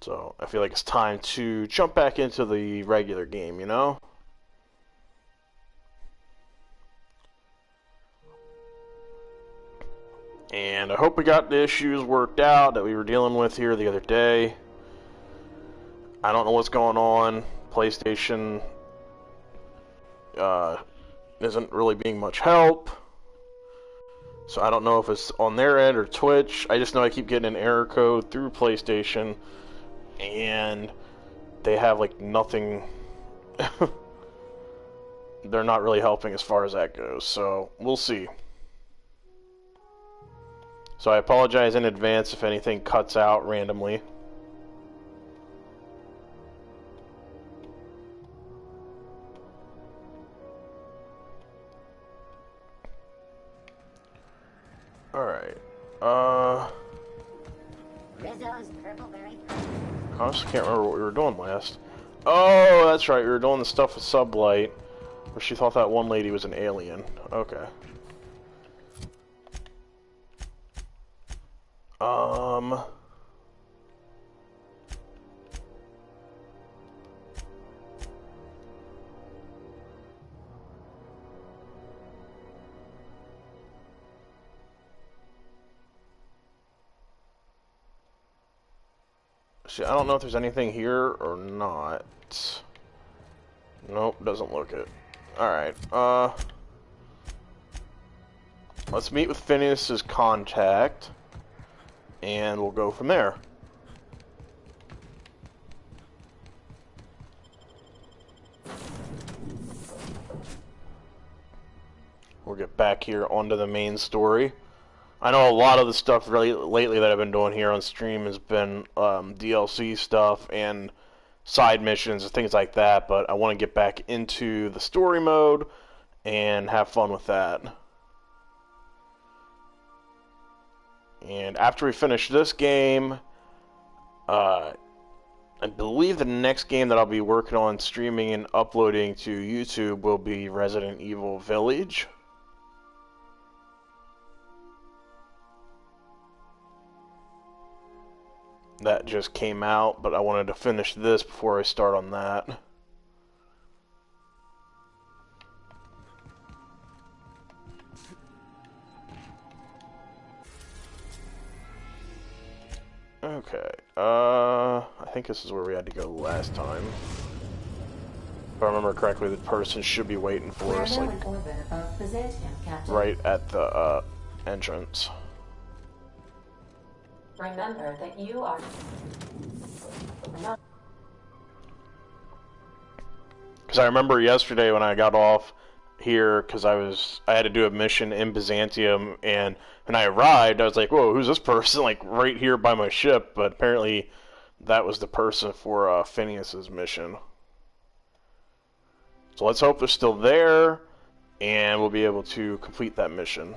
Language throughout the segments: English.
So I feel like it's time to jump back into the regular game, you know? And I hope we got the issues worked out that we were dealing with here the other day. I don't know what's going on. PlayStation isn't really being much help. So I don't know if it's on their end or Twitch. I just know I keep getting an error code through PlayStation. And they have like nothing. They're not really helping as far as that goes. So we'll see. So I apologize in advance if anything cuts out randomly. Alright. I honestly can't remember what we were doing last. Oh, that's right. We were doing the stuff with Sublight, where she thought that one lady was an alien. Okay. See, I don't know if there's anything here or not. Nope, doesn't look it. Alright, let's meet with Phineas's contact, and we'll go from there. We'll get back here onto the main story. I know a lot of the stuff really lately that I've been doing here on stream has been DLC stuff and side missions and things like that, but I want to get back into the story mode and have fun with that. And after we finish this game, I believe the next game that I'll be working on streaming and uploading to YouTube will be Resident Evil Village. That just came out, but I wanted to finish this before I start on that. Okay, I think this is where we had to go last time. If I remember correctly, the person should be waiting for us, like, right at the entrance. Remember that you are not. Because I remember yesterday when I got off here, because I had to do a mission in Byzantium, and when I arrived, I was like, whoa, who's this person, like, right here by my ship? But apparently that was the person for Phineas's mission. So let's hope they're still there, and we'll be able to complete that mission.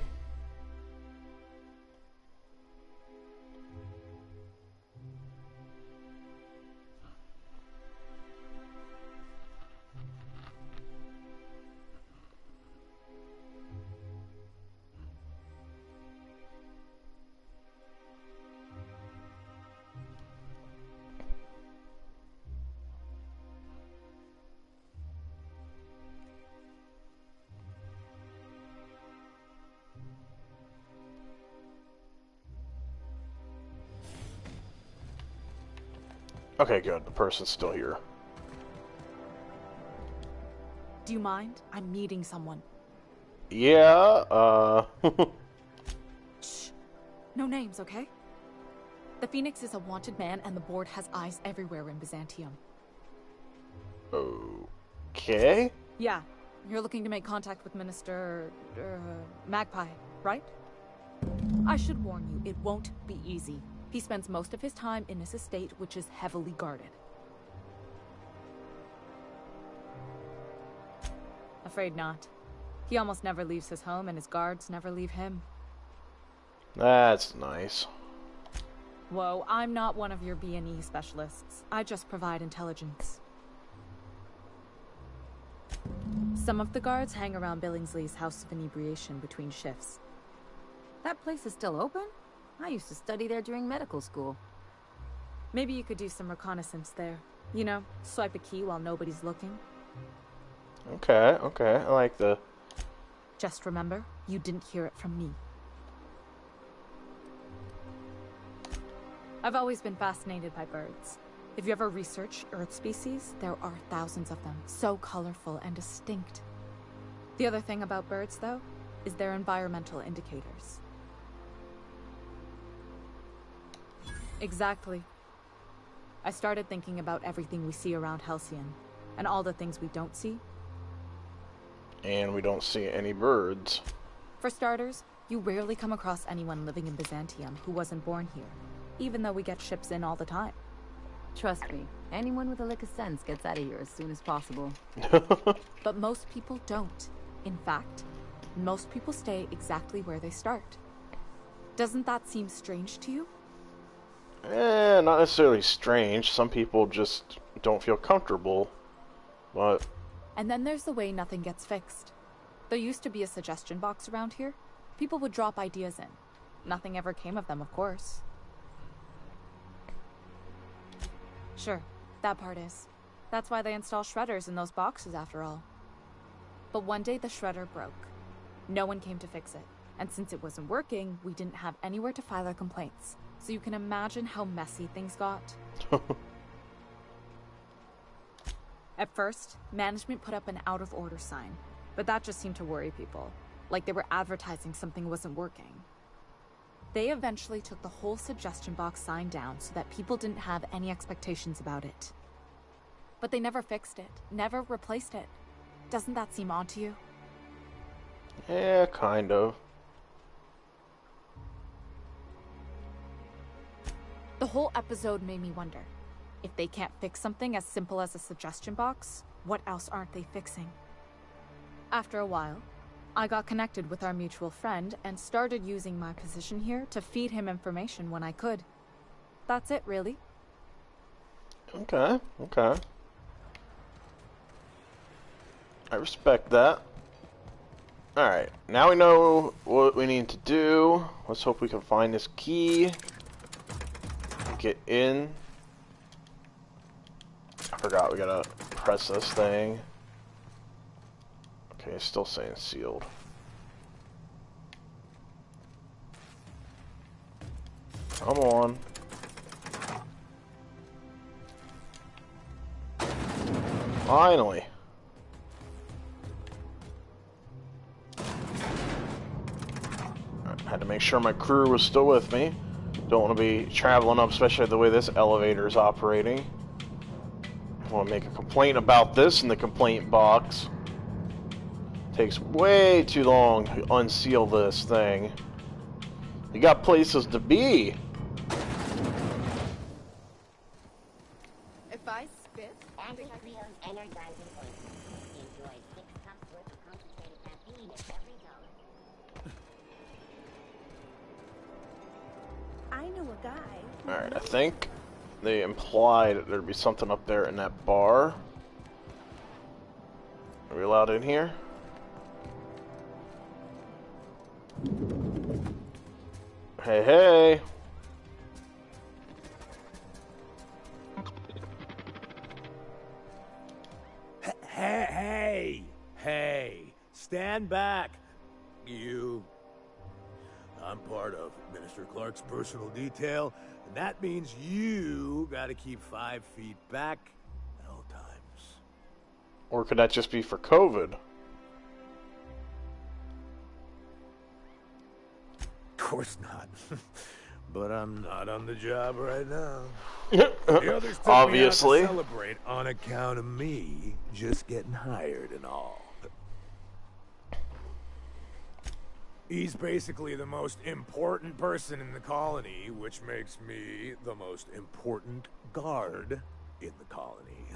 Okay, good. The person's still here. Do you mind? I'm meeting someone. Yeah, Shh. No names, okay? The Phoenix is a wanted man, and the board has eyes everywhere in Byzantium. Okay. Yeah, you're looking to make contact with Minister... Magpie, right? I should warn you, it won't be easy. He spends most of his time in his estate, which is heavily guarded. Afraid not. He almost never leaves his home, and his guards never leave him. That's nice. Whoa, I'm not one of your B&E specialists. I just provide intelligence. Some of the guards hang around Billingsley's House of Inebriation between shifts. That place is still open? I used to study there during medical school. Maybe you could do some reconnaissance there. You know, swipe a key while nobody's looking. Okay, okay. I like the... Just remember, you didn't hear it from me. I've always been fascinated by birds. If you ever research Earth species, there are thousands of them, so colorful and distinct. The other thing about birds, though, is their environmental indicators. Exactly. I started thinking about everything we see around Halcyon, and all the things we don't see. And we don't see any birds. For starters, you rarely come across anyone living in Byzantium who wasn't born here, even though we get ships in all the time. Trust me, anyone with a lick of sense gets out of here as soon as possible. But most people don't. In fact, most people stay exactly where they start. Doesn't that seem strange to you? Not necessarily strange. Some people just don't feel comfortable. But... And then there's the way nothing gets fixed. There used to be a suggestion box around here. People would drop ideas in. Nothing ever came of them, of course. Sure, that part is. That's why they install shredders in those boxes, after all. But one day the shredder broke. No one came to fix it. And since it wasn't working, we didn't have anywhere to file our complaints. So you can imagine how messy things got. At first, management put up an out-of-order sign, but that just seemed to worry people, like they were advertising something wasn't working. They eventually took the whole suggestion box sign down so that people didn't have any expectations about it. But they never fixed it, never replaced it. Doesn't that seem odd to you? Yeah, kind of. The whole episode made me wonder. If they can't fix something as simple as a suggestion box, what else aren't they fixing? After a while, I got connected with our mutual friend and started using my position here to feed him information when I could. That's it, really. Okay, okay. I respect that. Alright, now we know what we need to do. Let's hope we can find this key. Get in. I forgot we gotta press this thing. Okay, it's still saying sealed. Come on. Finally. I had to make sure my crew was still with me. Don't want to be traveling up, especially the way this elevator is operating. I want to make a complaint about this in the complaint box. Takes way too long to unseal this thing. You got places to be. If I spit, Anti-Creon's energizing poison. Enjoy 6 cups worth of concentrated caffeine at every dollar. I know a guy. Alright, I think they implied there'd be something up there in that bar. Are we allowed in here? Hey, hey! Hey! Stand back, you. I'm part of Minister Clark's personal detail, and that means you gotta keep 5 feet back at all times. Or could that just be for COVID? Of course not. But I'm not on the job right now. The others took Obviously. me out to celebrate on account of me just getting hired and all. He's basically the most important person in the colony, which makes me the most important guard in the colony.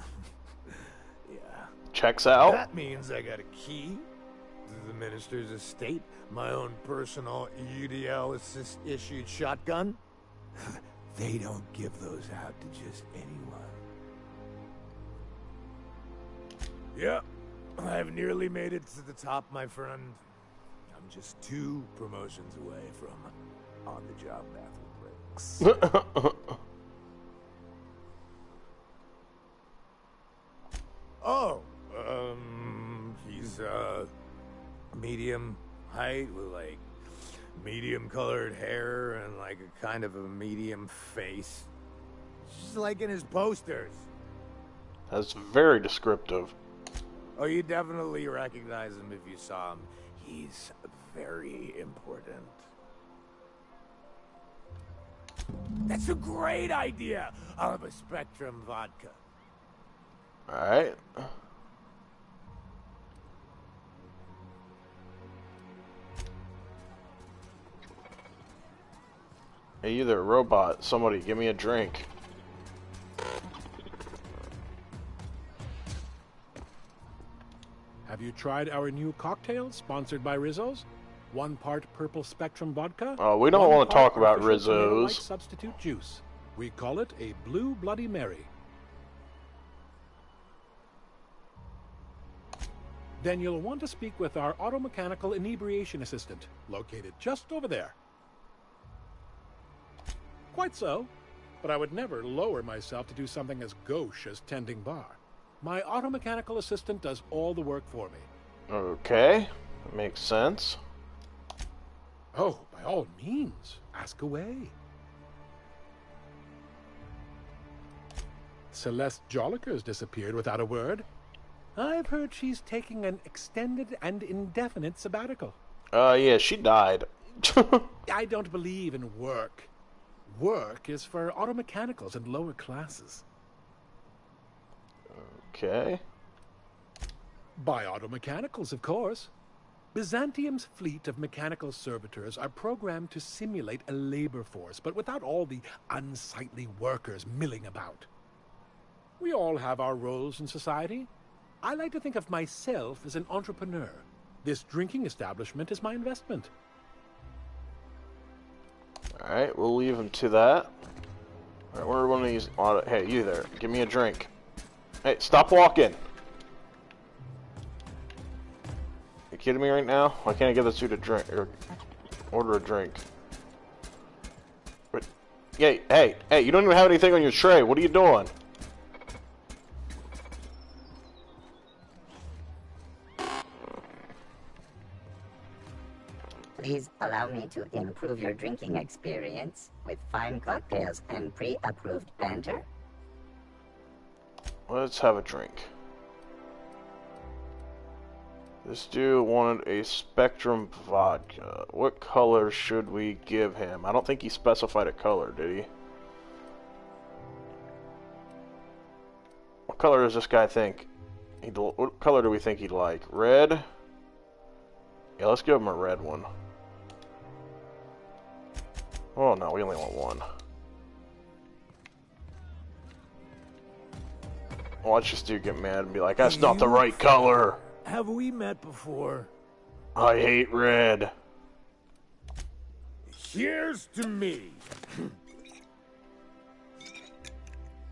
Yeah. Checks out. That means I got a key to the minister's estate, my own personal UDL issued shotgun. They don't give those out to just anyone. Yep, I've nearly made it to the top, my friend. I'm just 2 promotions away from on-the-job bathroom breaks. She's, medium height with, like, medium colored hair and, like, a kind of a medium face. She's like in his posters. That's very descriptive. Oh, you definitely recognize him if you saw him. He's very important. That's a great idea! I'll have a Spectrum vodka. Alright. Hey, you there, robot. Somebody, give me a drink. Have you tried our new cocktail sponsored by Rizzo's? 1 part purple Spectrum vodka. Oh, we don't 1 want to part talk about artificial tomato-like Rizzo's. substitute juice. We call it a Blue Bloody Mary. Then you'll want to speak with our automechanical inebriation assistant, located just over there. Quite so, but I would never lower myself to do something as gauche as tending bar. My automechanical assistant does all the work for me. Okay, that makes sense. Oh, by all means, ask away. Celeste Jolliker's disappeared without a word. I've heard she's taking an extended and indefinite sabbatical. Yeah, she died. I don't believe in work. Work is for automechanicals and lower classes. Okay. By automechanicals, of course. Byzantium's fleet of mechanical servitors are programmed to simulate a labor force, but without all the unsightly workers milling about. We all have our roles in society. I like to think of myself as an entrepreneur. This drinking establishment is my investment. Alright, we'll leave him to that. Alright, where are one of these auto... Hey, you there. Give me a drink. Hey, stop walking! You kidding me right now? Why can't I get this dude a drink, or order a drink? But, hey, you don't even have anything on your tray. What are you doing? Please allow me to improve your drinking experience with fine cocktails and pre-approved banter. Let's have a drink. This dude wanted a Spectrum vodka. What color should we give him? I don't think he specified a color, did he? What color does this guy think? What color do we think he'd like? Red? Yeah, let's give him a red one. Oh no, we only want one. Watch this dude get mad and be like, that's not the right color. Have we met before? I hate red. Cheers to me.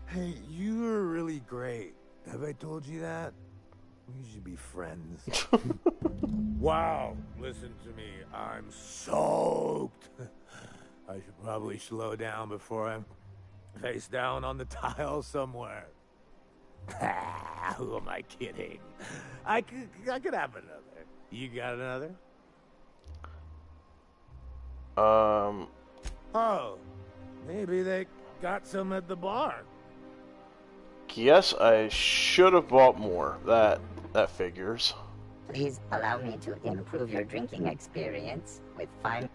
Hey, you are really great. Have I told you that? We should be friends. Wow, listen to me. I'm soaked. I should probably slow down before I'm face down on the tile somewhere. Who am I kidding? I could have another. You got another? Oh, maybe they got some at the bar. Yes, I should have bought more. That figures. Please allow me to improve your drinking experience with fine...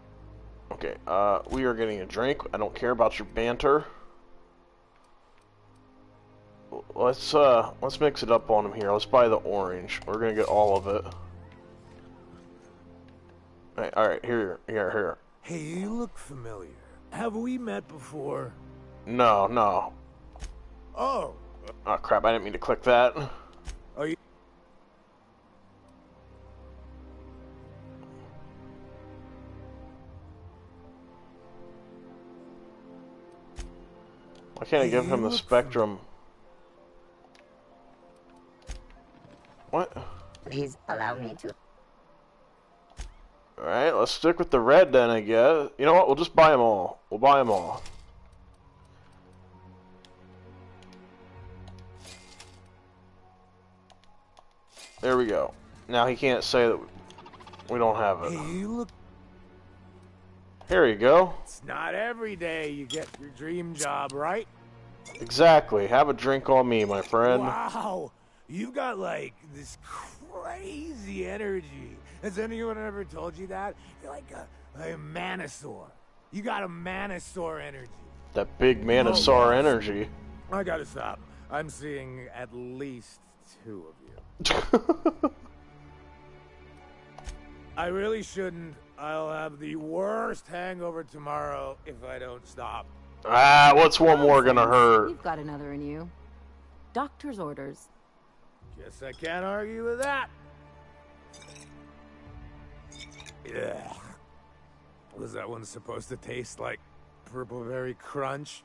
Okay, we are getting a drink. I don't care about your banter. Let's mix it up on him here. Let's buy the orange. We're gonna get all of it. Alright, here. Hey, you look familiar. Have we met before? No. Oh. Oh crap, I didn't mean to click that. Are you... Why can't I give him the Spectrum? What? Please allow me to... Alright, let's stick with the red then, I guess. You know what? We'll just buy them all. We'll buy them all. There we go. Now he can't say that we don't have it. Hey, you look. Here you go. It's not every day you get your dream job, right? Exactly. Have a drink on me, my friend. Wow, you've got like this crazy energy. Has anyone ever told you that? You're like a manosaur. You got a manosaur energy. That big Manosaur energy. I gotta stop. I'm seeing at least 2 of you. I really shouldn't. I'll have the worst hangover tomorrow if I don't stop. Ah, what's one more gonna hurt? You've got another in you. Doctor's orders. Guess I can't argue with that. Yeah. Was that one supposed to taste like Purple Berry Crunch?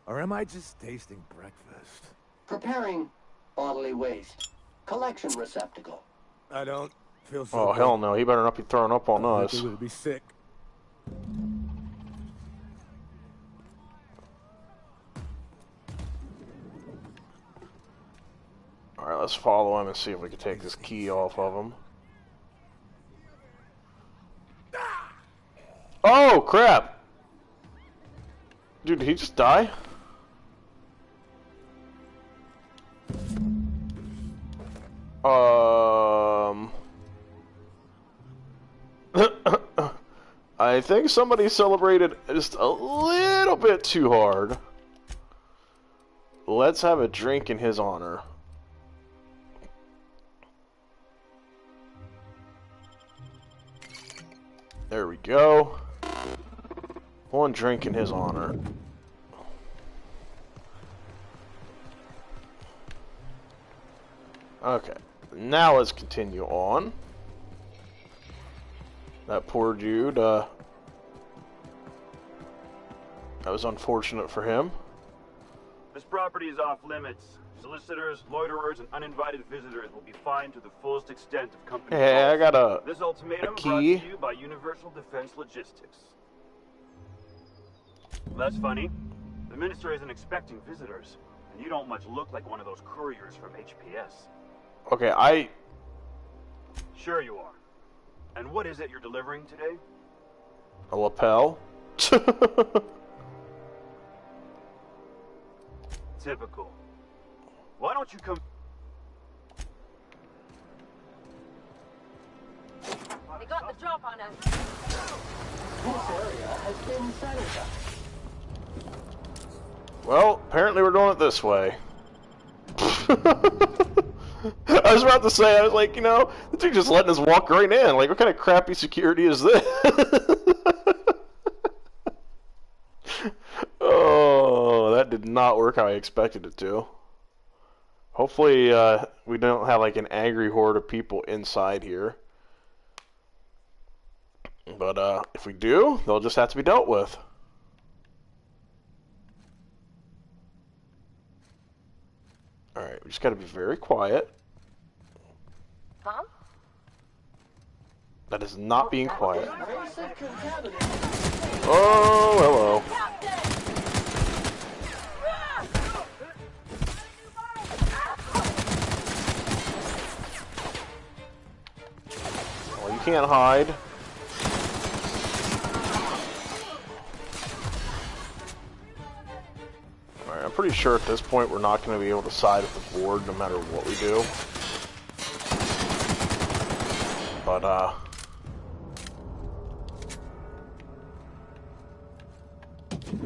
Or am I just tasting breakfast? Preparing bodily waste. Collection receptacle. I don't feel so Oh, good. hell no. He better not be throwing up on I us. think we'll be sick. Alright, let's follow him and see if we can take this key off of him. Oh, crap! Dude, did he just die? I think somebody celebrated just a little bit too hard. Let's have a drink in his honor. There we go. One drink in his honor. Okay, now let's continue on. That poor dude, that was unfortunate for him. This property is off limits. Solicitors, loiterers, and uninvited visitors will be fined to the fullest extent of company Hey, I got This ultimatum key. brought to you by Universal Defense Logistics. That's funny. The minister isn't expecting visitors, and you don't much look like one of those couriers from HPS. Okay, Sure you are. And what is it you're delivering today? a lapel. Typical. Why don't you come... They got the drop on us. This area has been sanitized. Well, apparently we're doing it this way. I was about to say, I was like, you know, the dude just letting us walk right in. Like, what kind of crappy security is this? Oh, that did not work how I expected it to. Hopefully, we don't have, like, an angry horde of people inside here. But, if we do, they'll just have to be dealt with. Alright, we just gotta be very quiet. Huh? That is not being quiet. Basic contaminant. Oh, hello. Well, you can't hide. Alright, I'm pretty sure at this point we're not going to be able to side with the board no matter what we do. But,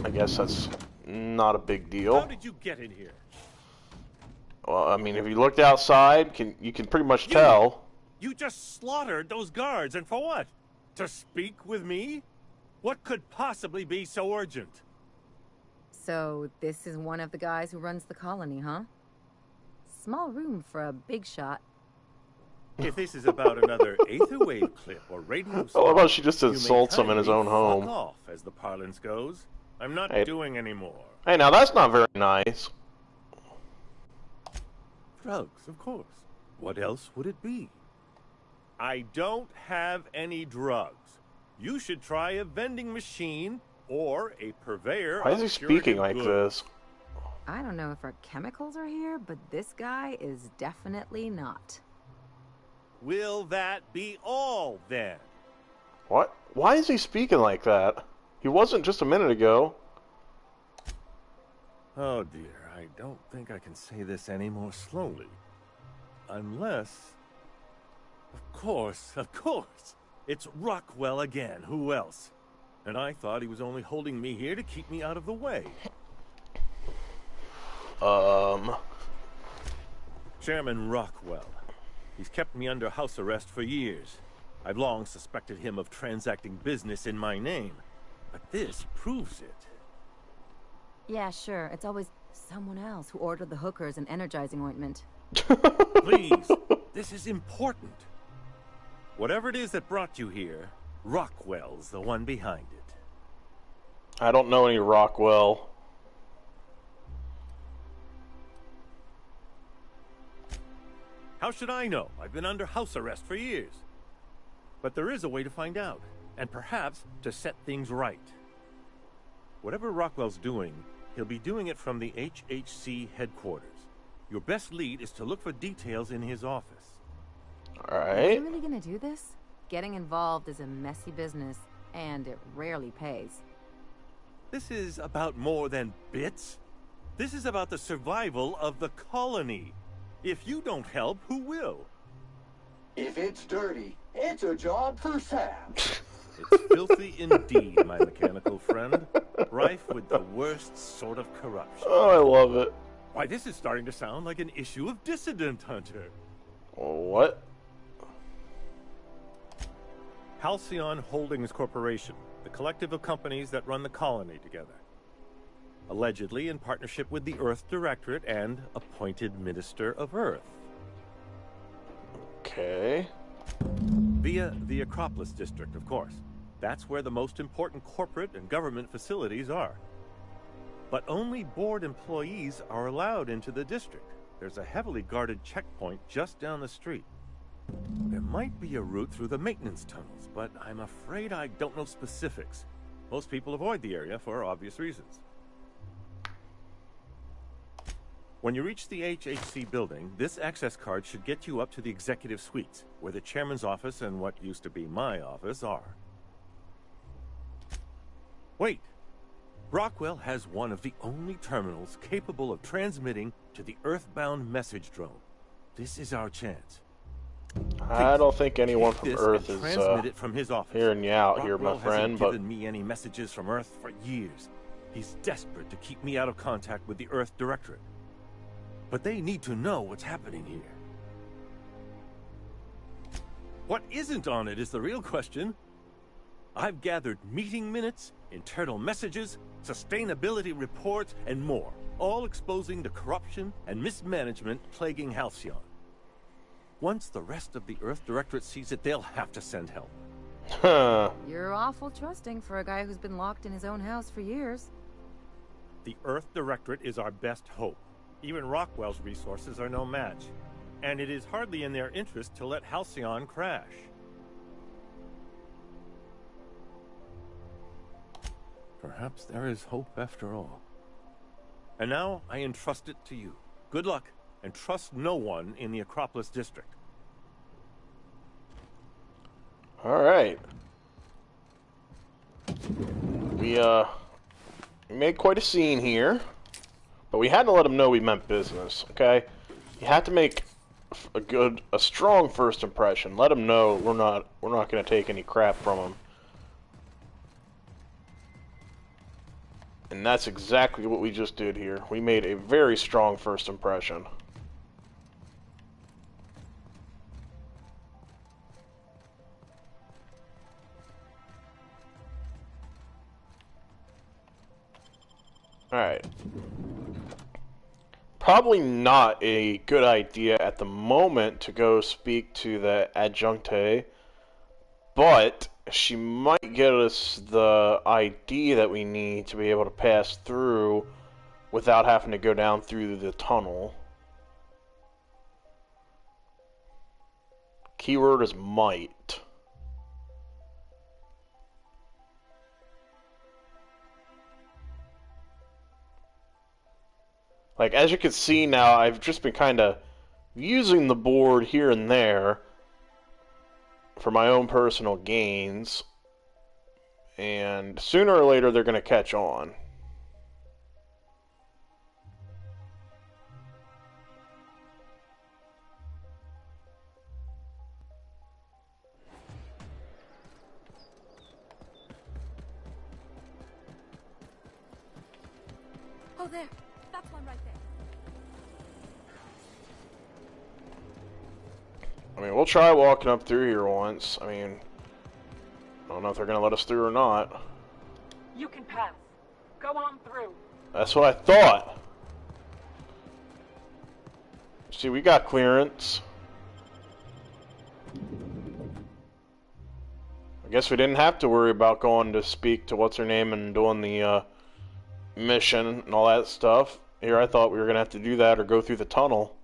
I guess that's not a big deal. How did you get in here? Well, I mean, if you looked outside, you can pretty much tell. You just slaughtered those guards, and for what? To speak with me? What could possibly be so urgent? So, this is one of the guys who runs the colony, huh? Small room for a big shot. If this is about another Aether Wave clip or radio I love how slot, she just you may insults him in his kindly own home. fuck off, as the parlance goes. I'm not Hey. doing any more. Hey, now that's not very nice. Drugs, of course. What else would it be? I don't have any drugs. You should try a vending machine or a purveyor Why is he of speaking curative like goods. this? I don't know if our chemicals are here, but this guy is definitely not. Will that be all, then? What? Why is he speaking like that? He wasn't just a minute ago. Oh dear, I don't think I can say this any more slowly. Unless... Of course! It's Rockwell again, who else? And I thought he was only holding me here to keep me out of the way. Chairman Rockwell. He's kept me under house arrest for years. I've long suspected him of transacting business in my name. But this proves it. Yeah, sure. It's always someone else who ordered the hookers and energizing ointment. Please, this is important. Whatever it is that brought you here, Rockwell's the one behind it. I don't know any Rockwell. How should I know? I've been under house arrest for years. But there is a way to find out, and perhaps to set things right. Whatever Rockwell's doing, he'll be doing it from the HHC headquarters. Your best lead is to look for details in his office. Alright. Are you really gonna do this? Getting involved is a messy business, and it rarely pays. This is about more than bits. This is about the survival of the colony. If you don't help, who will? If it's dirty, it's a job for Sam. It's filthy indeed, my mechanical friend. Rife with the worst sort of corruption. Oh, I love it. Why, this is starting to sound like an issue of Dissident Hunter. What? Halcyon Holdings Corporation, the collective of companies that run the colony together. Allegedly in partnership with the Earth Directorate and appointed Minister of Earth. Okay. Via the Acropolis District, of course. That's where the most important corporate and government facilities are. But only board employees are allowed into the district. There's a heavily guarded checkpoint just down the street. There might be a route through the maintenance tunnels, but I'm afraid I don't know specifics. Most people avoid the area for obvious reasons. When you reach the HHC building, this access card should get you up to the executive suites, where the chairman's office and what used to be my office are. Wait! Rockwell has one of the only terminals capable of transmitting to the Earthbound message drone. This is our chance. I don't think anyone Take from this Earth and is transmit it from his office. hearing you out here, my Rockwell friend, hasn't but given me any messages from Earth for years. He's desperate to keep me out of contact with the Earth Directorate. But they need to know what's happening here. What isn't on it is the real question. I've gathered meeting minutes, internal messages, sustainability reports, and more, all exposing the corruption and mismanagement plaguing Halcyon. Once the rest of the Earth Directorate sees it, they'll have to send help. Huh. You're awful trusting for a guy who's been locked in his own house for years. The Earth Directorate is our best hope. Even Rockwell's resources are no match. And it is hardly in their interest to let Halcyon crash. Perhaps there is hope after all. And now I entrust it to you. Good luck, and trust no one in the Acropolis District. Alright. We made quite a scene here. But we had to let him know we meant business, okay? You had to make a strong first impression. Let him know we're not going to take any crap from him. And that's exactly what we just did here. We made a very strong first impression. Alright. Probably not a good idea at the moment to go speak to the adjuncte, but she might get us the ID that we need to be able to pass through without having to go down through the tunnel. Keyword is might. Like, as you can see now, I've just been kind of using the board here and there for my own personal gains, and sooner or later they're going to catch on. Oh, there. That's one right there. I mean, we'll try walking up through here once. I mean, I don't know if they're going to let us through or not. You can pass. Go on through. That's what I thought. See, we got clearance. I guess we didn't have to worry about going to speak to what's-her-name and doing the mission and all that stuff. Here I thought we were going to have to do that or go through the tunnel.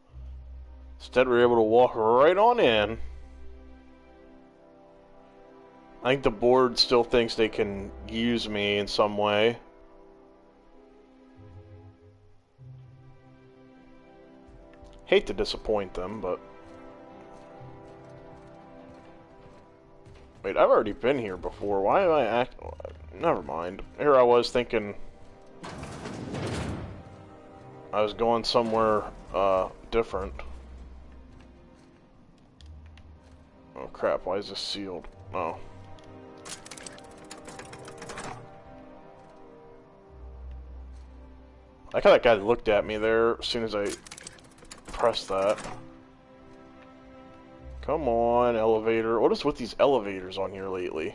Instead, we were able to walk right on in. I think the board still thinks they can use me in some way. Hate to disappoint them, but... Wait, I've already been here before. Why am I act... Never mind. Here I was thinking... I was going somewhere, different. Oh crap, why is this sealed? Oh. I like how that guy looked at me there as soon as I pressed that. Come on, elevator. What is with these elevators on here lately?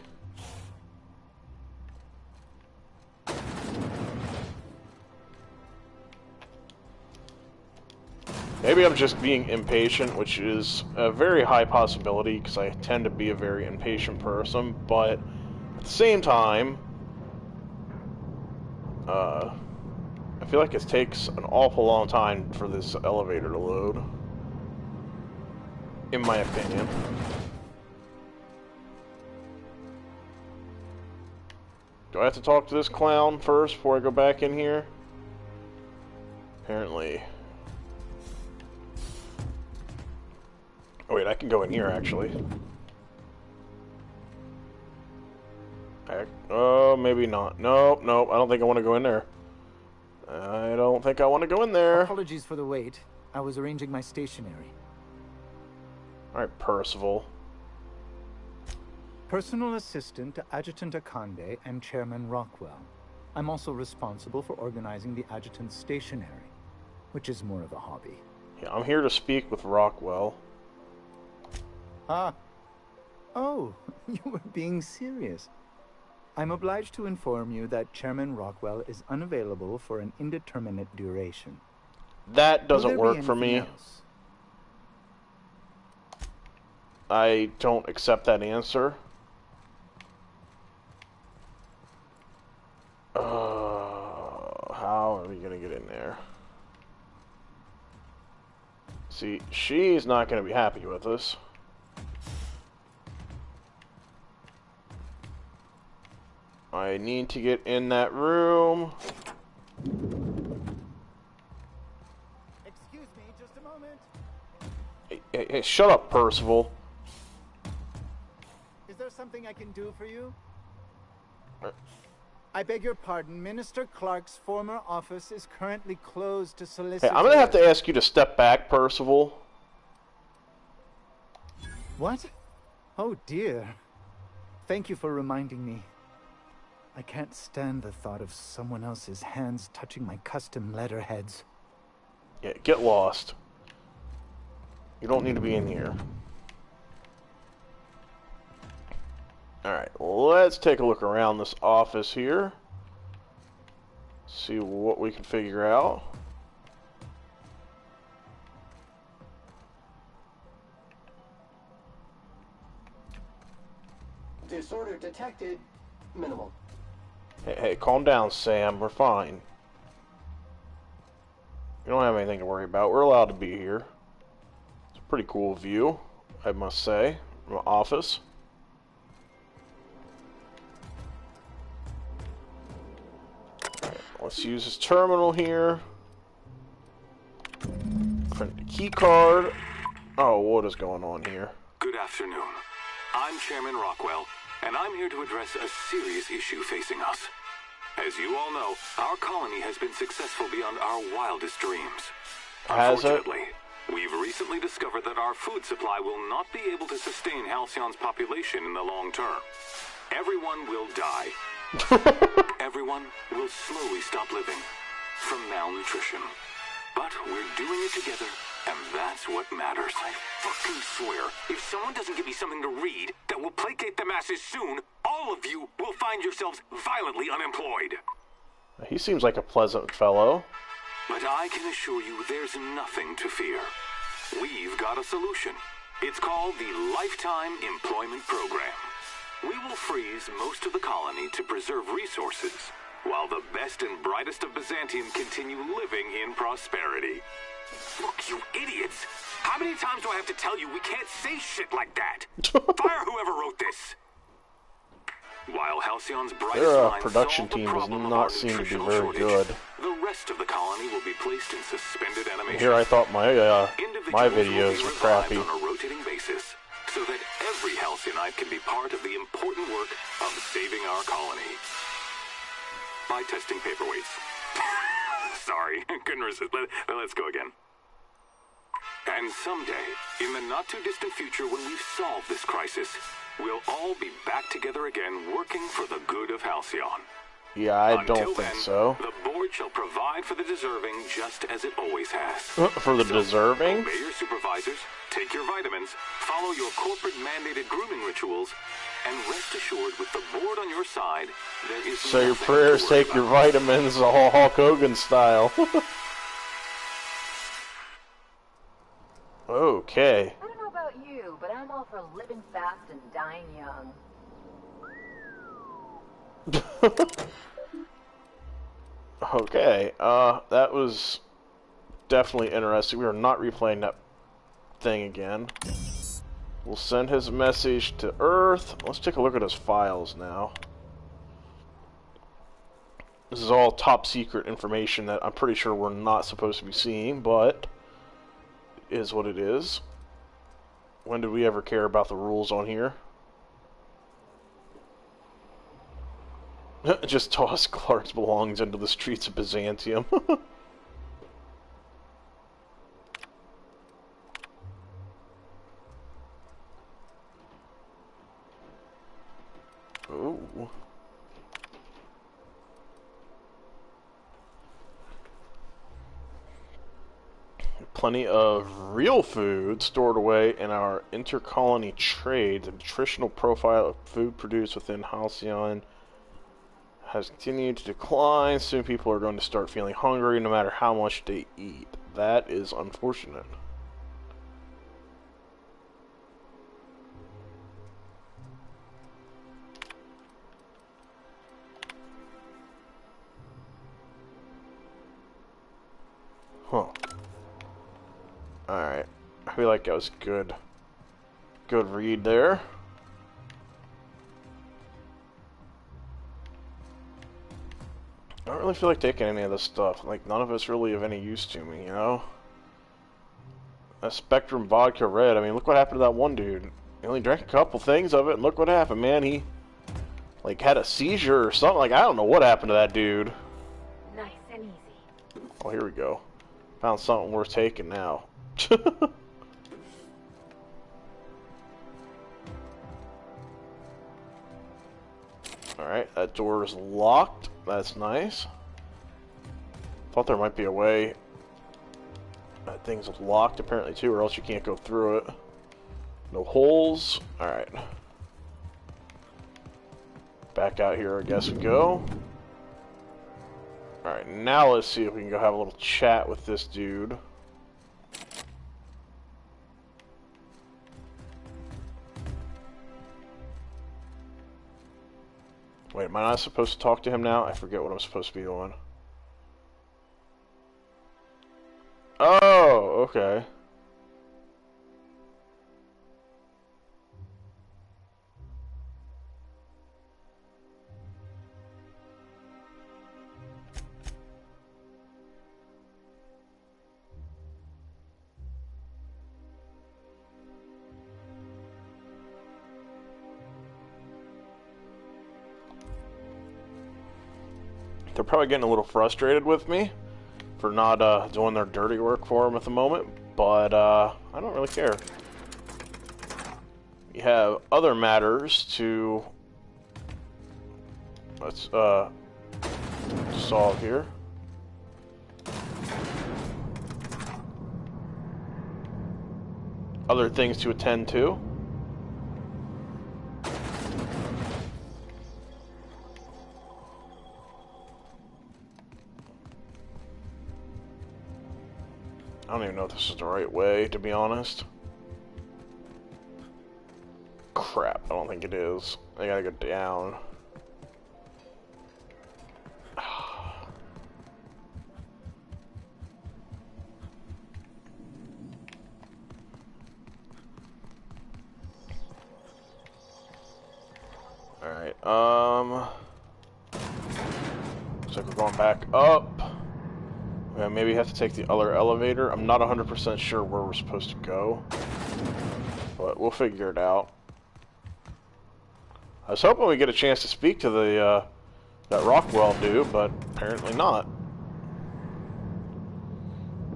Maybe I'm just being impatient, which is a very high possibility because I tend to be a very impatient person, but at the same time, I feel like it takes an awful long time for this elevator to load, in my opinion. Do I have to talk to this clown first before I go back in here? Apparently. Oh wait, I can go in here actually. Oh, maybe not. Nope, nope, I don't think I want to go in there. I don't think I want to go in there. Apologies for the wait. I was arranging my stationery. Alright, Percival. Personal assistant to Adjutant Akande and Chairman Rockwell. I'm also responsible for organizing the adjutant's stationery, which is more of a hobby. Yeah, I'm here to speak with Rockwell. Ah. Oh, you were being serious. I'm obliged to inform you that Chairman Rockwell is unavailable for an indeterminate duration. That doesn't work for me. Else? I don't accept that answer. How are we gonna get in there? See, she's not gonna be happy with us. I need to get in that room. Excuse me, just a moment. Hey, shut up, Percival. Is there something I can do for you? I beg your pardon. Minister Clark's former office is currently closed to solicitors. Hey, I'm gonna have to ask you to step back, Percival. What? Oh dear. Thank you for reminding me. I can't stand the thought of someone else's hands touching my custom letterheads. Yeah, get lost. You don't need to be in here. Alright, let's take a look around this office here. See what we can figure out. Disorder detected. Minimal. Hey, calm down, Sam. We're fine. We don't have anything to worry about. We're allowed to be here. It's a pretty cool view, I must say, from the office. Let's use this terminal here. Print the key card. Oh, what is going on here? Good afternoon. I'm Chairman Rockwell, and I'm here to address a serious issue facing us. As you all know, our colony has been successful beyond our wildest dreams. Has it? Unfortunately, we've recently discovered that our food supply will not be able to sustain Halcyon's population in the long term. Everyone will die. Everyone will slowly stop living from malnutrition. But we're doing it together, and that's what matters. I fucking swear, if someone doesn't give me something to read that will placate the masses soon, all of you will find yourselves violently unemployed. He seems like a pleasant fellow. But I can assure you there's nothing to fear. We've got a solution. It's called the Lifetime Employment Program. We will freeze most of the colony to preserve resources, while the best and brightest of Byzantium continue living in prosperity. Look, you idiots! How many times do I have to tell you we can't say shit like that? Fire whoever wrote this! While Halcyon's brightest Their minds production solve the team does problem of not our seem to be nutritional very shortage, good. the rest of the colony will be placed in suspended animation. Here I thought my Individuals videos will were be crappy. revived on a rotating basis, so that every Halcyonite can be part of the important work of saving our colony. By testing paperweights. Sorry, couldn't resist. Let's go again. And someday, in the not-too-distant future when we've solved this crisis, we'll all be back together again working for the good of Halcyon. Yeah, I Until don't then, think so. the board shall provide for the deserving just as it always has. For the deserving? Obey your supervisors, take your vitamins, follow your corporate-mandated grooming rituals, and rest assured with the board on your side, there is Say your nothing prayers, to worry take your about. vitamins, all Hulk Hogan style. Okay. I don't know about you, but I'm all for living fast and dying young. Okay, that was definitely interesting. We are not replaying that thing again. We'll send his message to Earth. Let's take a look at his files now. This is all top secret information that I'm pretty sure we're not supposed to be seeing, but it is what it is. When did we ever care about the rules on here? Just toss Clark's belongings into the streets of Byzantium. Ooh. Plenty of real food stored away in our intercolony trade. The nutritional profile of food produced within Halcyon has continued to decline. Soon people are going to start feeling hungry no matter how much they eat. That is unfortunate. Huh. Alright. I feel like that was good. Good read there. I don't really feel like taking any of this stuff. Like, none of it's really of any use to me, you know? A Spectrum Vodka Red. I mean, look what happened to that one dude. He only drank a couple things of it, and look what happened, man. He, like, had a seizure or something. Like, I don't know what happened to that dude. Nice and easy. Oh, here we go. Found something worth taking now. Alright, that door is locked. That's nice. Thought there might be a way. That thing's locked apparently too, or else you can't go through it. No holes. Alright. Back out here, I guess we go. Alright, now let's see if we can go have a little chat with this dude. Wait, am I not supposed to talk to him now? I forget what I'm supposed to be doing. Oh, okay. they're probably getting a little frustrated with me for not doing their dirty work for them at the moment, but I don't really care. We have other matters to let's solve here. Other things to attend to. I don't even know if this is the right way, to be honest. Crap, I don't think it is. I gotta go down. Alright, looks like we're going back up. Maybe we have to take the other elevator. I'm not 100% sure where we're supposed to go, but we'll figure it out. I was hoping we get a chance to speak to the that Rockwell dude, but apparently not.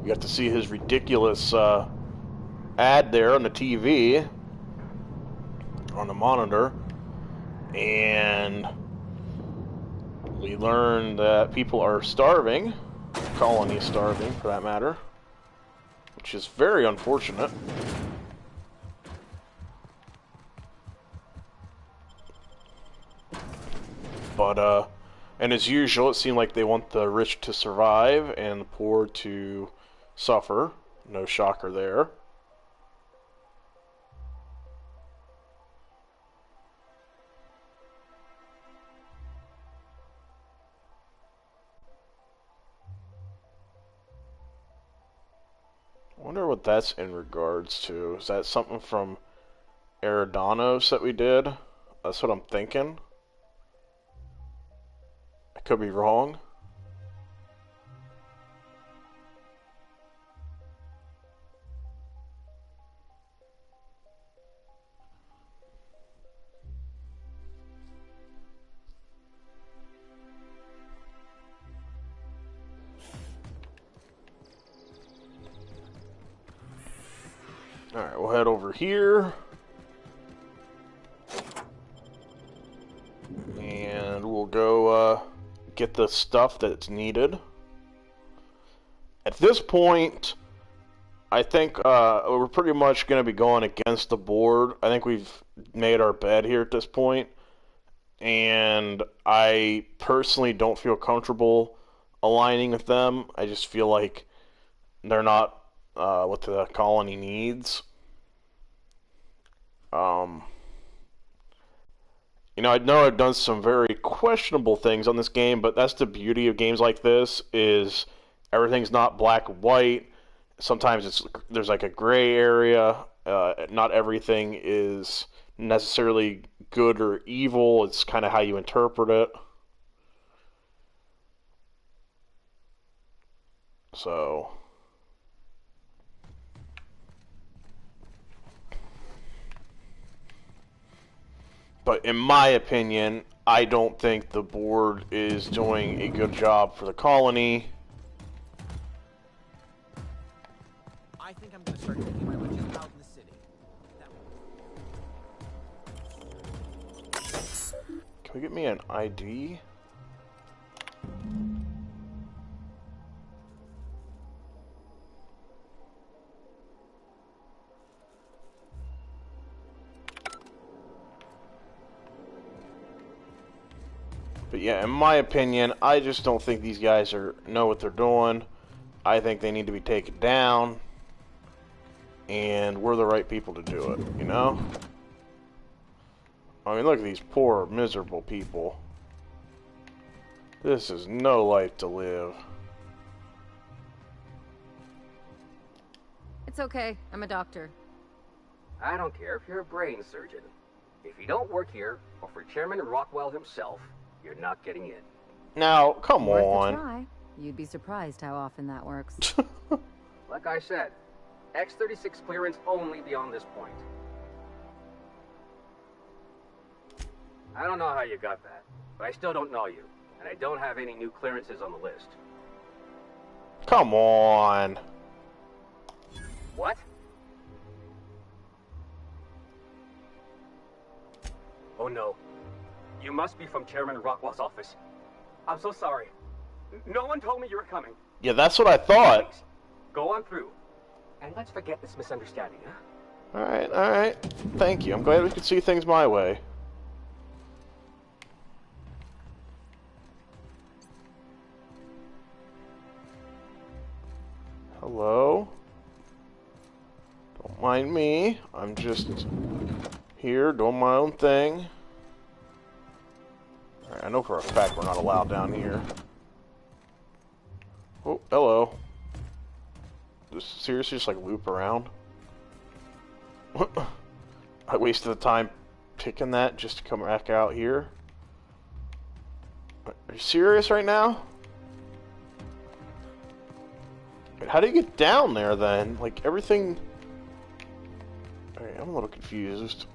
We got to see his ridiculous ad there on the TV, on the monitor, and we learned that people are starving. Colony starving, for that matter, which is very unfortunate. But, and as usual, it seemed like they want the rich to survive and the poor to suffer. No shocker there. I wonder what that's in regards to. Is that something from Eridanos that we did? That's what I'm thinking. I could be wrong. Alright, we'll head over here. And we'll go get the stuff that's needed. At this point, I think we're pretty much going to be going against the board. I think we've made our bed here at this point. And I personally don't feel comfortable aligning with them. I just feel like they're not what the colony needs. You know, I know I've done some very questionable things on this game, but that's the beauty of games like this, is everything's not black and white. Sometimes there's like a gray area. Not everything is necessarily good or evil. It's kind of how you interpret it. So... But in my opinion, I don't think the board is doing a good job for the colony. I think I'm going to start taking my lunches out in the city. Can we get me an ID? But yeah, in my opinion, I just don't think these guys know what they're doing. I think they need to be taken down. And we're the right people to do it, you know? I mean, look at these poor, miserable people. This is no life to live. It's okay. I'm a doctor. I don't care if you're a brain surgeon. If you don't work here, or for Chairman Rockwell himself, you're not getting in. Now, come Worth on. a try. You'd be surprised how often that works. Like I said, X-36 clearance only beyond this point. I don't know how you got that, but I still don't know you. and I don't have any new clearances on the list. Come on. What? Oh no. You must be from Chairman Rockwell's office. I'm so sorry. No one told me you were coming. Yeah, that's what I thought. Please, go on through. And let's forget this misunderstanding, huh? Alright, alright. Thank you. I'm glad we could see things my way. Hello? Don't mind me. I'm just here doing my own thing. Alright, I know for a fact we're not allowed down here. Oh, hello. Just seriously just like loop around? I wasted the time picking that just to come back out here? Are you serious right now? How do you get down there then? Like everything... Alright, I'm a little confused.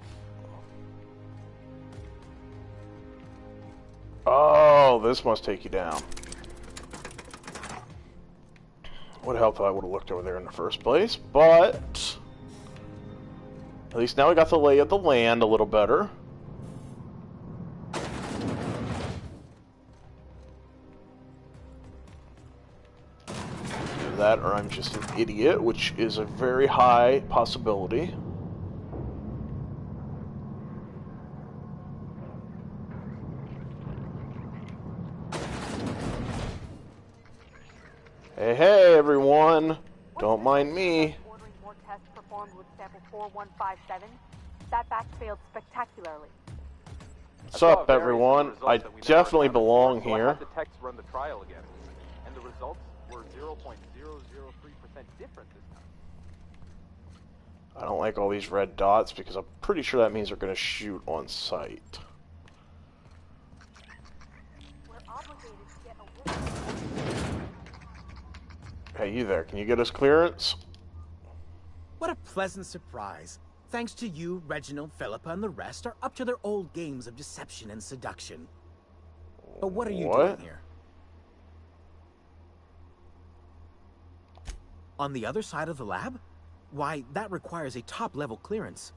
Oh, this must take you down. Would help if I would have looked over there in the first place, but... At least now we got the lay of the land a little better. Either that or I'm just an idiot, which is a very high possibility. Hey, hey, everyone! Don't mind me. Ordering more tests performed with sample 4157. That batch failed spectacularly. What's up, everyone? I definitely belong So I here. had the techs run the trial again, and the results were 0.003% different this time. I don't like all these red dots because I'm pretty sure that means they're going to shoot on sight. Hey, you there. Can you get us clearance? What a pleasant surprise. Thanks to you, Reginald, Philippa, and the rest are up to their old games of deception and seduction. But what are you doing here? On the other side of the lab? Why, that requires a top-level clearance.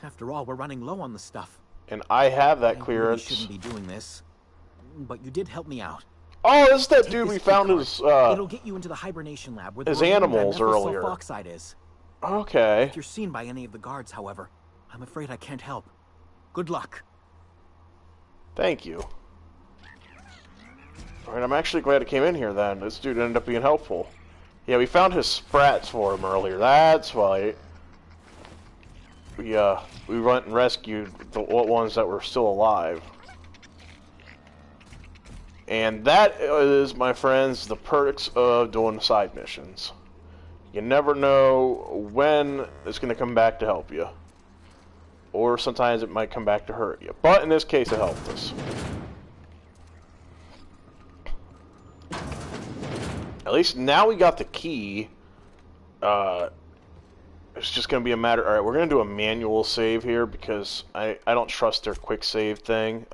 After all, we're running low on the stuff. And I have that clearance. I really shouldn't be doing this, but you did help me out. Oh, this is that Take dude this we key found card. his, It'll get you into the hibernation lab where the his Gorgon animals methyl earlier. sulfoxide is. Okay. If you're seen by any of the guards, however, I'm afraid I can't help. Good luck. Thank you. Alright, I'm actually glad it came in here then. This dude ended up being helpful. Yeah, we found his sprats for him earlier. That's why. We went and rescued the ones that were still alive. And that is, my friends, the perks of doing side missions. You never know when it's going to come back to help you. Or sometimes it might come back to hurt you. But in this case, it helped us. At least now we got the key. It's just going to be a matter... Alright, we're going to do a manual save here because I don't trust their quick save thing.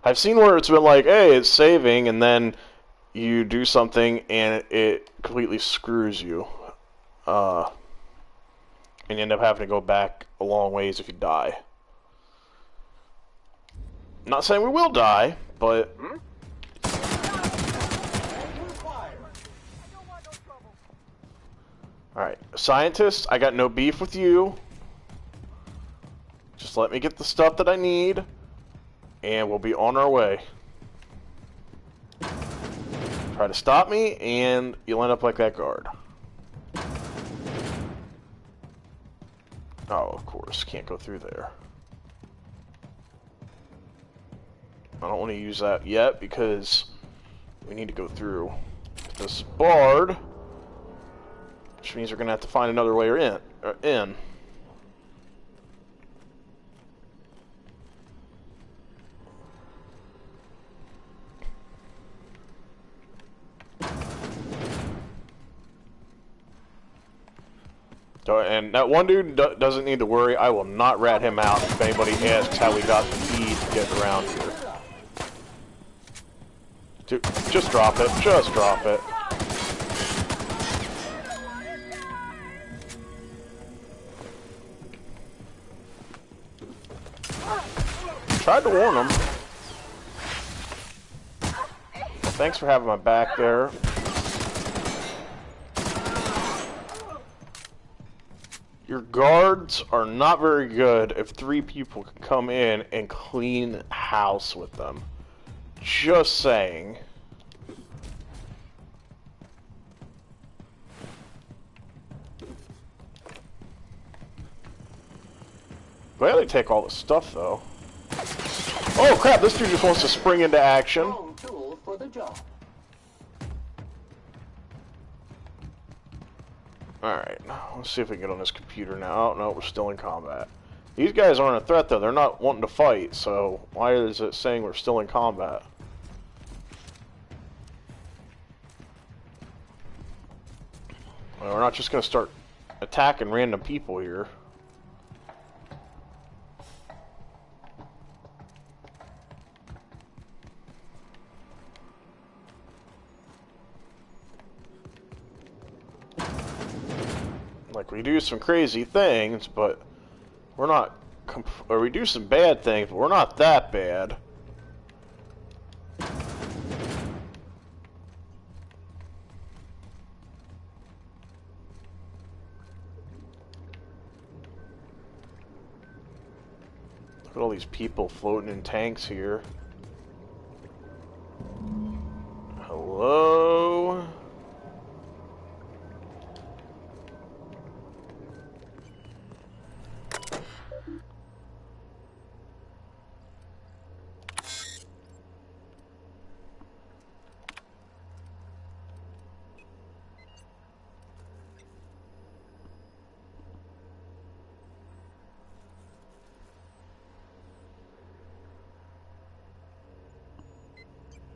I've seen where it's been like, hey, it's saving, and then you do something and it completely screws you. And you end up having to go back a long ways if you die. Not saying we will die, but... Alright, scientists, I got no beef with you. Just let me get the stuff that I need, and we'll be on our way. Try to stop me, and you'll end up like that guard. Oh, of course, can't go through there. I don't want to use that yet, because we need to go through this barred. Which means we're going to have to find another way in. And that one dude doesn't need to worry. I will not rat him out if anybody asks how we got the key to get around here. Dude, just drop it. Just drop it. Tried to warn him. Thanks for having my back there. Your guards are not very good if 3 people can come in and clean house with them. Just saying. Glad they take all the stuff, though. Oh crap, this dude just wants to spring into action. Tool for the job. Alright, let's see if we can get on this computer now. Oh, no, we're still in combat. These guys aren't a threat, though. They're not wanting to fight, so why is it saying we're still in combat? Well, we're not just going to start attacking random people here. Like, we do some crazy things, but we're not... Or we do some bad things, but we're not that bad. Look at all these people floating in tanks here. Hello?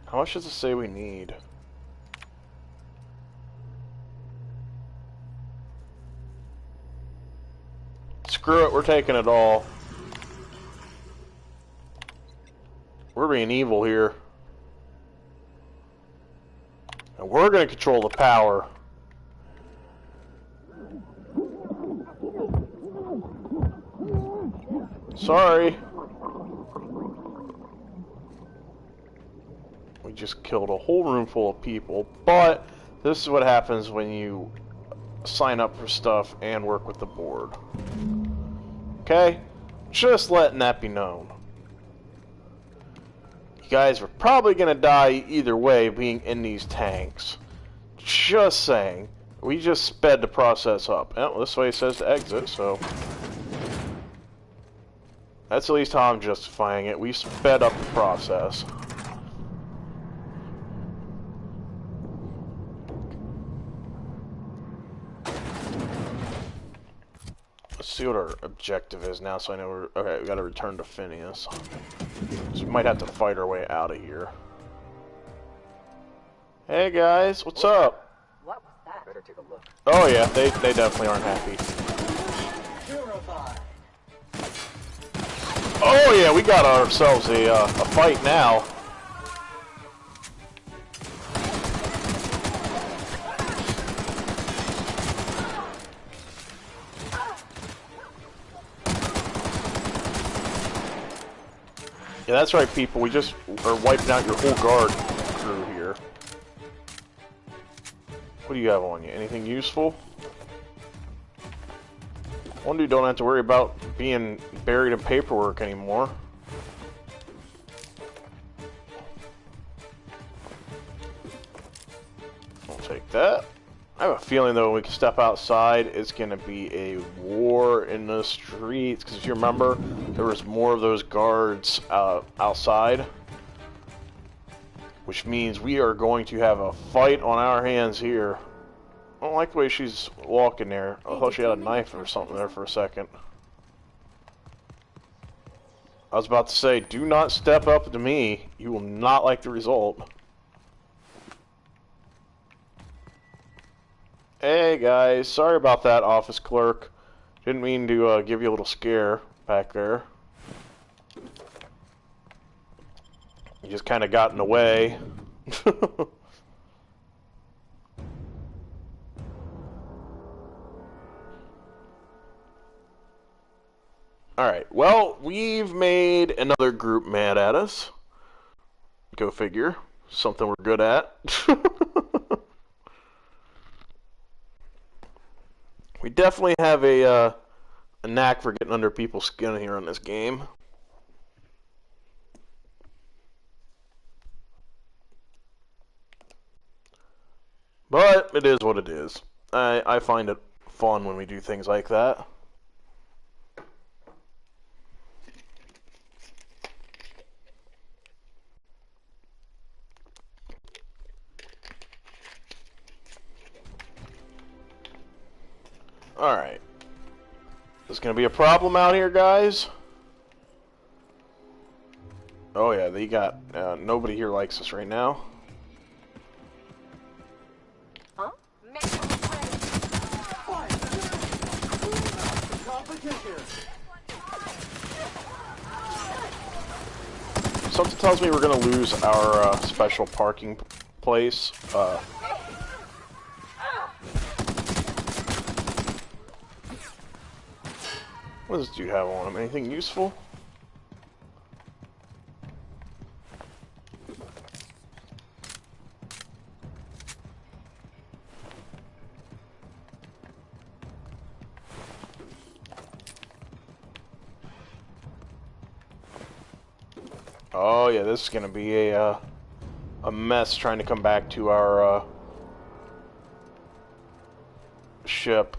How much does it say we need? Screw it, we're taking it all. We're being evil here. And we're gonna control the power. Sorry. We just killed a whole room full of people, but this is what happens when you sign up for stuff and work with the board. Okay? Just letting that be known. You guys are probably gonna die either way being in these tanks. Just saying. We just sped the process up. Oh, this way it says to exit, so... That's at least how I'm justifying it. We sped up the process. Let's see what our objective is now, so I know we're... Okay, we gotta return to Phineas. So we might have to fight our way out of here. Hey guys, what's up? What was that? Better take a look. Oh yeah, they definitely aren't happy. Purified. Oh yeah, we got ourselves a fight now. Yeah, that's right, people. We just are wiping out your whole guard crew here. What do you have on you? Anything useful? One dude don't have to worry about being buried in paperwork anymore. I'll take that. I have a feeling though when we can step outside, it's gonna be a war in the streets. Because if you remember, there was more of those guards outside, which means we are going to have a fight on our hands here. I don't like the way she's walking there. I thought she had a knife or something there for a second. I was about to say, do not step up to me. You will not like the result. Hey guys, sorry about that, office clerk. Didn't mean to give you a little scare back there. You just kind of got in the way. Alright, well, we've made another group mad at us. Go figure. Something we're good at. We definitely have a knack for getting under people's skin here in this game. But it is what it is. I find it fun when we do things like that. Alright. This gonna be a problem out here, guys? Oh yeah, they got... nobody here likes us right now. Something tells me we're gonna lose our special parking place. What does this dude have on him? Anything useful? Oh yeah, this is gonna be a mess trying to come back to our ship.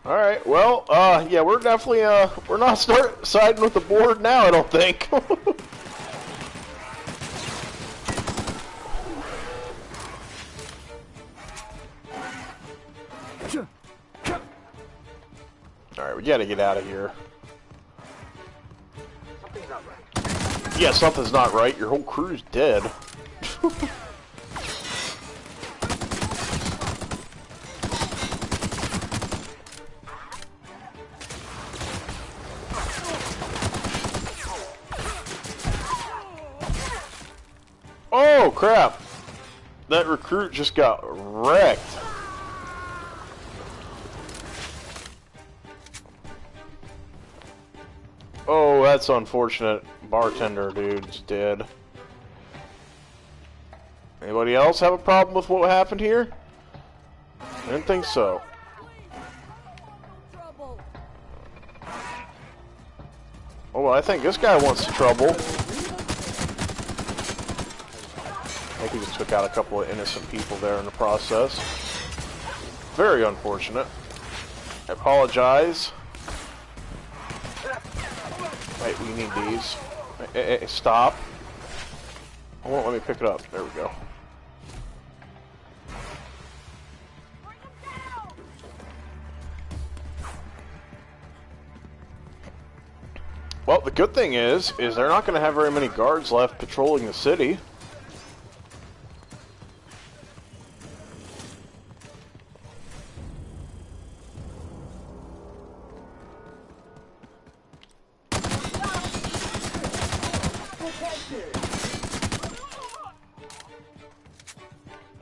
Alright, well, yeah, we're definitely, we're not siding with the board now, I don't think. Alright, we gotta get out of here. Something's not right. Yeah, something's not right. Your whole crew's dead. Oh, crap! That recruit just got wrecked. Oh, that's unfortunate. Bartender dude's dead. Anybody else have a problem with what happened here? I didn't think so. Oh, well, I think this guy wants trouble. I think he just took out a couple of innocent people there in the process. Very unfortunate. I apologize. Wait, we need these. Hey, stop. I won't let me pick it up. There we go. Well, the good thing is they're not going to have very many guards left patrolling the city.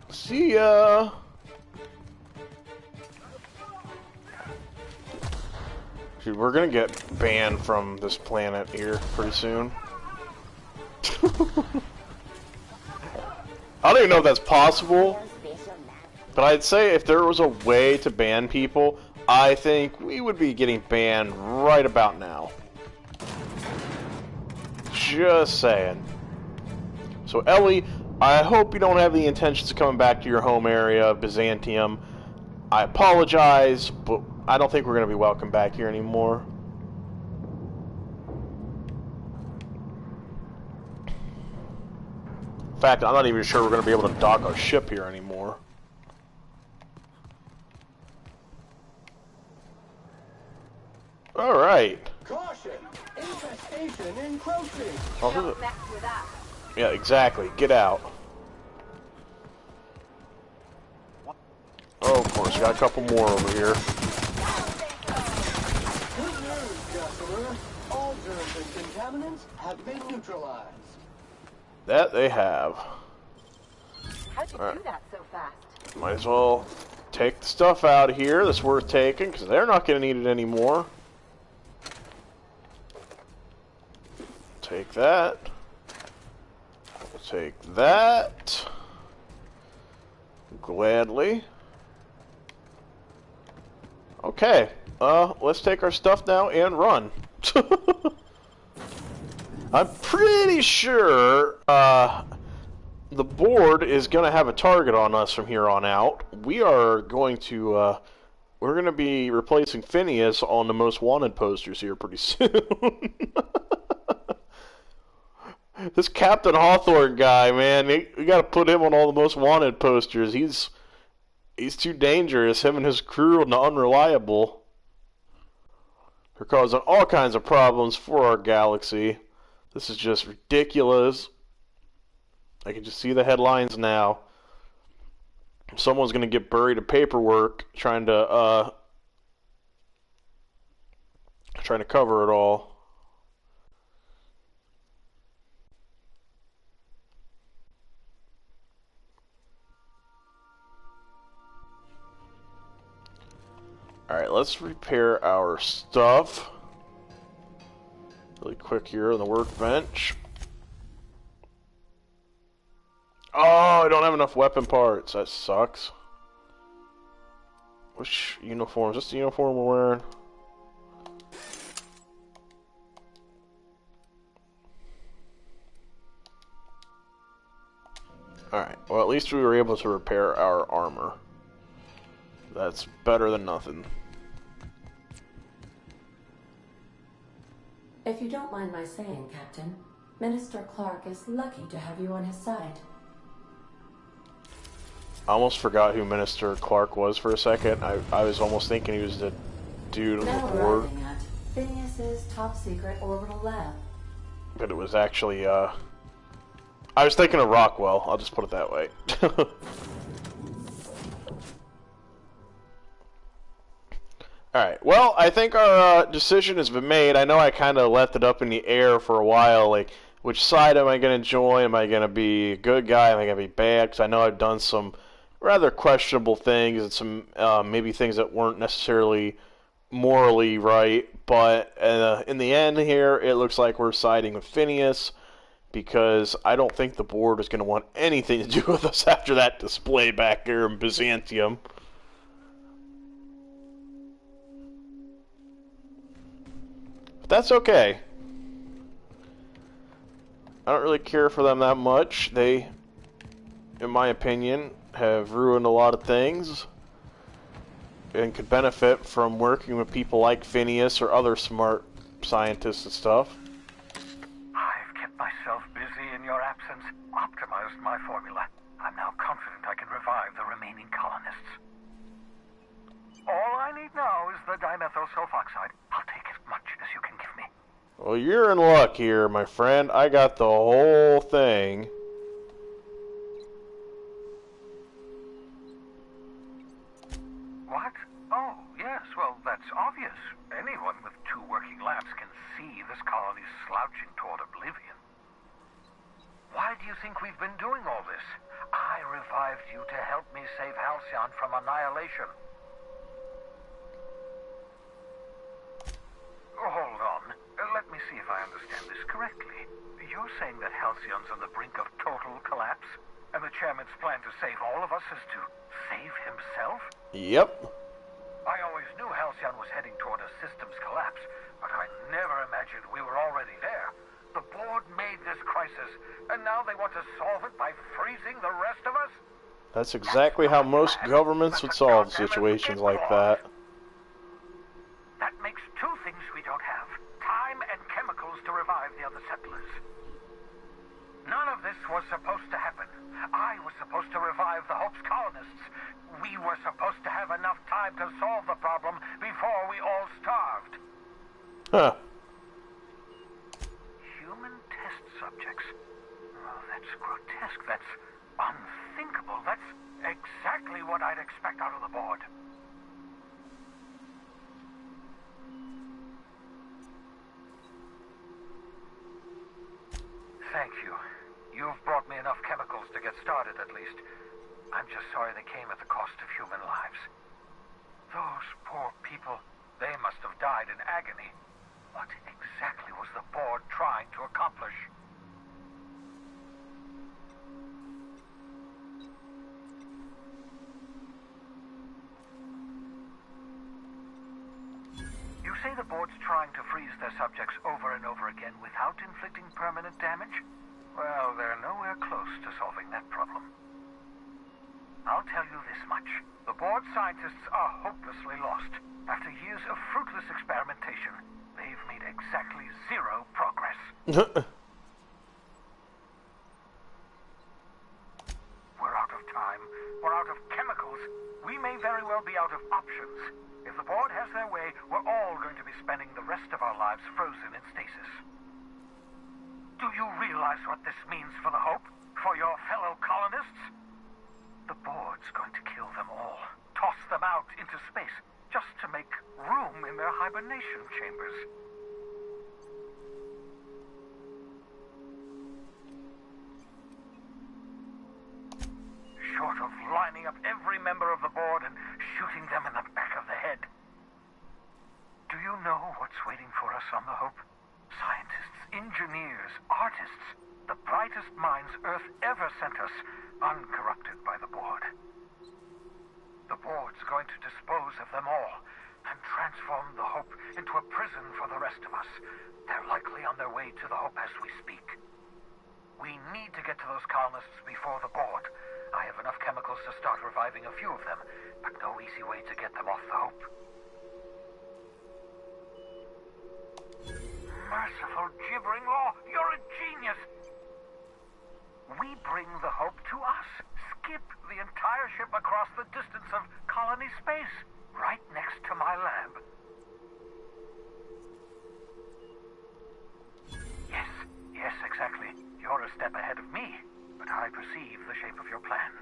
See ya! Dude, we're gonna get banned from this planet here pretty soon. I don't even know if that's possible, but I'd say if there was a way to ban people, I think we would be getting banned right about now. Just saying. So Ellie, I hope you don't have the intentions of coming back to your home area of Byzantium. I apologize, but I don't think we're going to be welcome back here anymore. In fact, I'm not even sure we're going to be able to dock our ship here anymore. Alright. Caution! Infestation encroaching. Oh, who's it? Yeah, exactly. Get out. Oh, of course, got a couple more over here. Good news, customer. All germs and contaminants have been neutralized. That they have. How'd you do that so fast? Might as well take the stuff out of here that's worth taking, because they're not going to need it anymore. Take that. We'll take that. Gladly. Okay. Let's take our stuff now and run. I'm pretty sure, the board is going to have a target on us from here on out. We are going to, we're going to be replacing Phineas on the most wanted posters here pretty soon. This Captain Hawthorne guy, man, we got to put him on all the most wanted posters. He's too dangerous. Him and his crew and the Unreliable. They're causing all kinds of problems for our galaxy. This is just ridiculous. I can just see the headlines now. Someone's going to get buried in paperwork trying to cover it all. Alright, let's repair our stuff. Really quick here on the workbench. Oh, I don't have enough weapon parts. That sucks. Which uniform? Is this the uniform we're wearing? Alright, well at least we were able to repair our armor. That's better than nothing. If you don't mind my saying, Captain, Minister Clark is lucky to have you on his side. I almost forgot who Minister Clark was for a second. I was almost thinking he was the dude on Now the board. arriving at Phineas's top secret orbital lab. But it was actually, I was thinking of Rockwell. I'll just put it that way. Alright, well, I think our decision has been made. I know I kind of left it up in the air for a while, like, which side am I going to join? Am I going to be a good guy? Am I going to be bad? Because I know I've done some rather questionable things and some maybe things that weren't necessarily morally right. But in the end here, it looks like we're siding with Phineas, because I don't think the board is going to want anything to do with us after that display back here in Byzantium. But that's okay. I don't really care for them that much. They, in my opinion, have ruined a lot of things and could benefit from working with people like Phineas or other smart scientists and stuff. I've kept myself busy in your absence, optimized my formula. I'm now confident I can revive the remaining colonists. All I need now is the dimethyl sulfoxide. I'll take as much as you can give me. Well, you're in luck here, my friend. I got the whole thing. What? Oh, yes, well, that's obvious. Anyone with 2 working labs can see this colony's slouching toward oblivion. Why do you think we've been doing all this? I revived you to help me save Halcyon from annihilation. Hold on. Let me see if I understand this correctly. You're saying that Halcyon's on the brink of total collapse? And the chairman's plan to save all of us is to save himself? Yep. I always knew Halcyon was heading toward a systems collapse, but I never imagined we were already there. The board made this crisis, and now they want to solve it by freezing the rest of us? That's exactly how most governments would solve situations like that. That makes 2 things we don't have. Time and chemicals to revive the other settlers. None of this was supposed to happen. I was supposed to revive the Hope's colonists. We were supposed to have enough time to solve the problem before we all starved. Huh. what I'd expect out of the board. Thank you. You've brought me enough chemicals to get started, at least. I'm just sorry they came at the cost of human lives. Those poor people, they must have died in agony. What exactly was the board trying to accomplish? You say the board's trying to freeze their subjects over and over again without inflicting permanent damage? Well, they're nowhere close to solving that problem. I'll tell you this much. The board scientists are hopelessly lost. After years of fruitless experimentation, they've made exactly zero progress. We're out of time. We're out of chemicals. We may very well be out of options. If the board has their way, we're all going to be spending the rest of our lives frozen in stasis. Do you realize what this means for the Hope? For your fellow colonists? The board's going to kill them all. Toss them out into space, just to make room in their hibernation chambers. Short of lining up every member of the board and shooting them in the back of the head. Do you know what's waiting for us on the Hope? Scientists, engineers, artists, the brightest minds Earth ever sent us, uncorrupted by the board. The board's going to dispose of them all and transform the Hope into a prison for the rest of us. They're likely on their way to the Hope as we speak. We need to get to those colonists before the board. I have enough chemicals to start reviving a few of them, but no easy way to get them off the Hope. Merciful gibbering law, you're a genius! We bring the Hope to us. Skip the entire ship across the distance of colony space, right next to my lab. Yes, exactly. You're a step ahead of me, but I perceive the shape of your plan.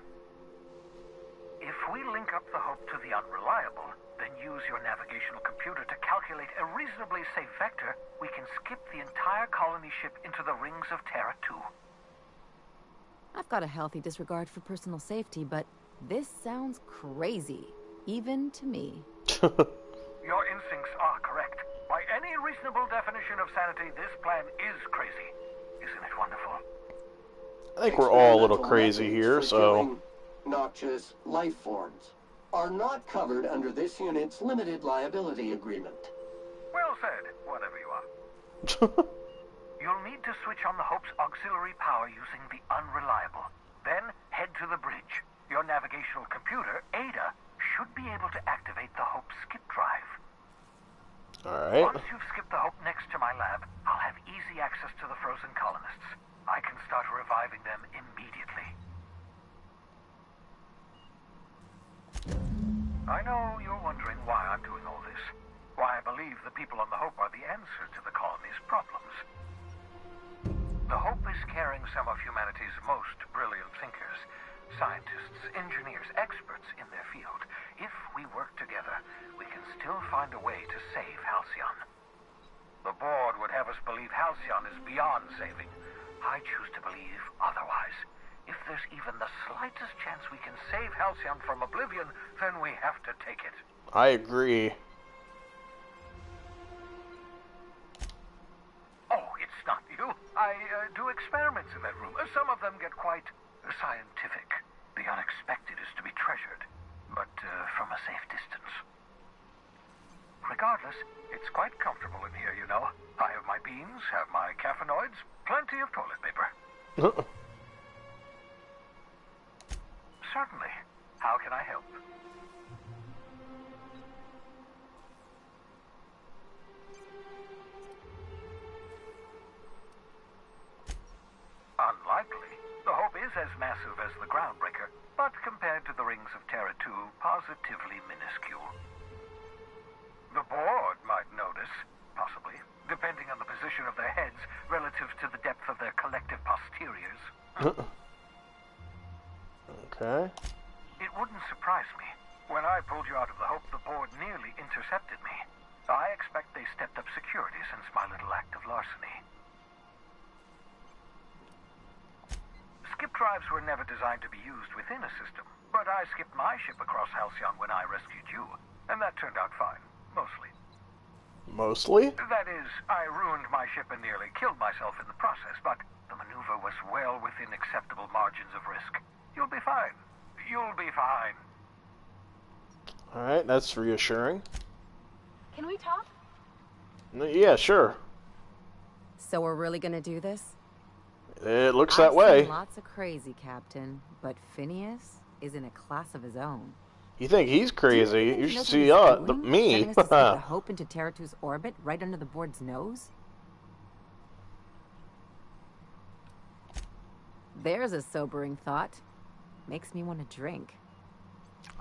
If we link up the Hope to the Unreliable, then use your navigational computer to calculate a reasonably safe vector, we can skip the entire colony ship into the rings of Terra 2. I've got a healthy disregard for personal safety, but this sounds crazy, even to me. Your instincts are correct. By any reasonable definition of sanity, this plan is crazy. Isn't it wonderful? I think we're all a little crazy here, so... noxious life forms are not covered under this unit's limited liability agreement. Well said, whatever you are. You'll need to switch on the Hope's auxiliary power using the Unreliable. Then head to the bridge. Your navigational computer, Ada, should be able to activate the Hope's skip drive. Alright. Once you've skipped the Hope next to my lab, I'll have easy access to the frozen colonists. I can start reviving them immediately. I know you're wondering why I'm doing all this. Why I believe the people on the Hope are the answer to the colony's problems. The Hope is carrying some of humanity's most brilliant thinkers, scientists, engineers, experts in their field. If we work together, we can still find a way to save Halcyon. The board would have us believe Halcyon is beyond saving. I choose to believe otherwise. If there's even the slightest chance we can save Halcyon from oblivion, then we have to take it. I agree. Oh, it's not you. I do experiments in that room. Some of them get quite scientific. The unexpected is to be treasured, but from a safe distance. Regardless, it's quite comfortable in here, you know. I have my beans, have my caffeinoids, plenty of toilet paper. Certainly. How can I help? Unlikely. The Hope is as massive as the Groundbreaker, but compared to the rings of Terra 2, positively minuscule. The board might notice, possibly, depending on the position of their heads relative to the depth of their collective posteriors. Okay. It wouldn't surprise larceny. Skip drives were never designed to be used within a system, but I skipped my ship across Halcyon when I rescued you, and that turned out fine, mostly. Mostly? That is, I ruined my ship and nearly killed myself in the process, but the maneuver was well within acceptable margins of risk. You'll be fine. You'll be fine. Alright, that's reassuring. Can we talk? Yeah, sure. So we're really gonna do this? It looks I've that way. seen lots of crazy, Captain, but Phineas is in a class of his own. You think he's crazy? You should see me. Sending us to stick the Hope into Terra 2's orbit right under the board's nose? There's a sobering thought. Makes me want to drink.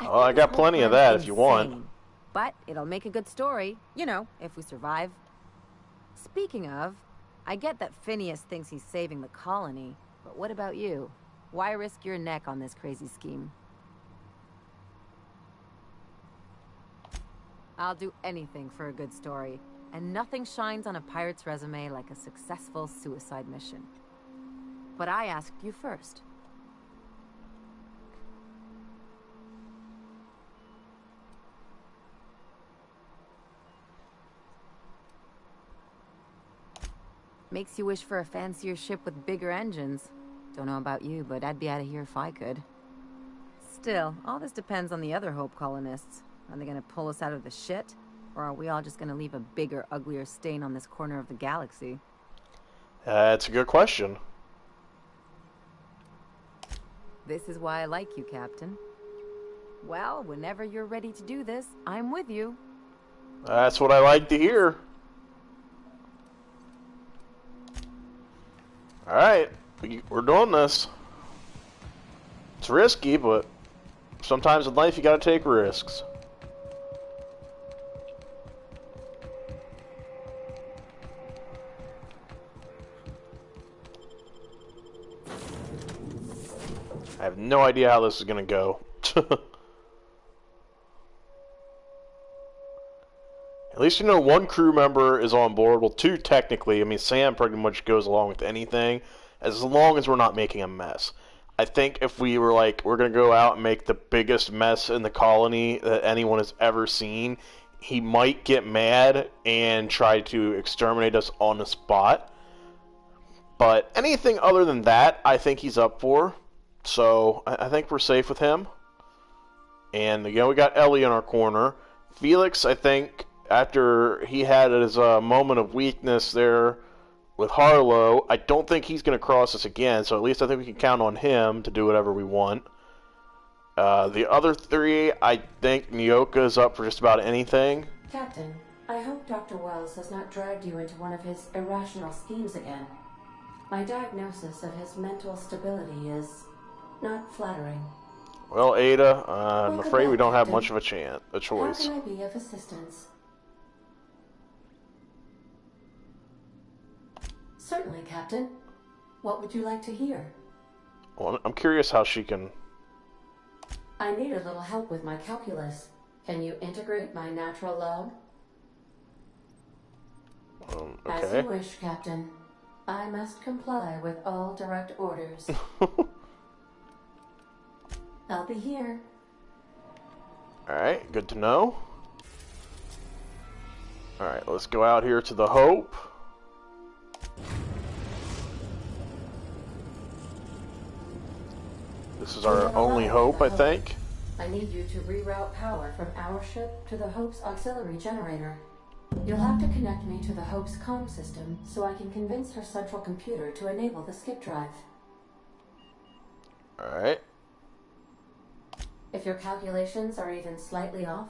Oh, I got plenty of that if you want. But it'll make a good story, you know, if we survive. Speaking of, I get that Phineas thinks he's saving the colony, but what about you? Why risk your neck on this crazy scheme? I'll do anything for a good story, and nothing shines on a pirate's resume like a successful suicide mission. But I asked you first. Makes you wish for a fancier ship with bigger engines. Don't know about you, but I'd be out of here if I could. Still, all this depends on the other Hope colonists. Are they gonna pull us out of the shit? Or are we all just gonna leave a bigger, uglier stain on this corner of the galaxy? That's a good question. This is why I like you, Captain. Well, whenever you're ready to do this, I'm with you. That's what I like to hear. Alright, we're doing this. It's risky, but sometimes in life you gotta take risks. I have no idea how this is gonna go. At least you know one crew member is on board. Well, two technically. I mean, Sam pretty much goes along with anything, as long as we're not making a mess. I think if we were like, we're going to go out and make the biggest mess in the colony that anyone has ever seen, he might get mad and try to exterminate us on the spot. But anything other than that, I think he's up for. So, I think we're safe with him. And, again, we got Ellie in our corner. Felix, I think, after he had his moment of weakness there with Harlow, I don't think he's going to cross us again, so at least I think we can count on him to do whatever we want. The other three, I think Nyoka's up for just about anything. Captain, I hope Dr. Wells has not dragged you into one of his irrational schemes again. My diagnosis of his mental stability is not flattering. Well, Ada, I'm afraid we don't have much of a choice. How can I be of assistance? Certainly, Captain. What would you like to hear? Well, I'm curious how she can... I need a little help with my calculus. Can you integrate my natural log? Okay. As you wish, Captain. I must comply with all direct orders. I'll be here. Alright, good to know. Alright, let's go out here to the Hope. This is our only hope, I think. I need you to reroute power from our ship to the Hope's auxiliary generator. You'll have to connect me to the Hope's comm system so I can convince her central computer to enable the skip drive. Alright. If your calculations are even slightly off,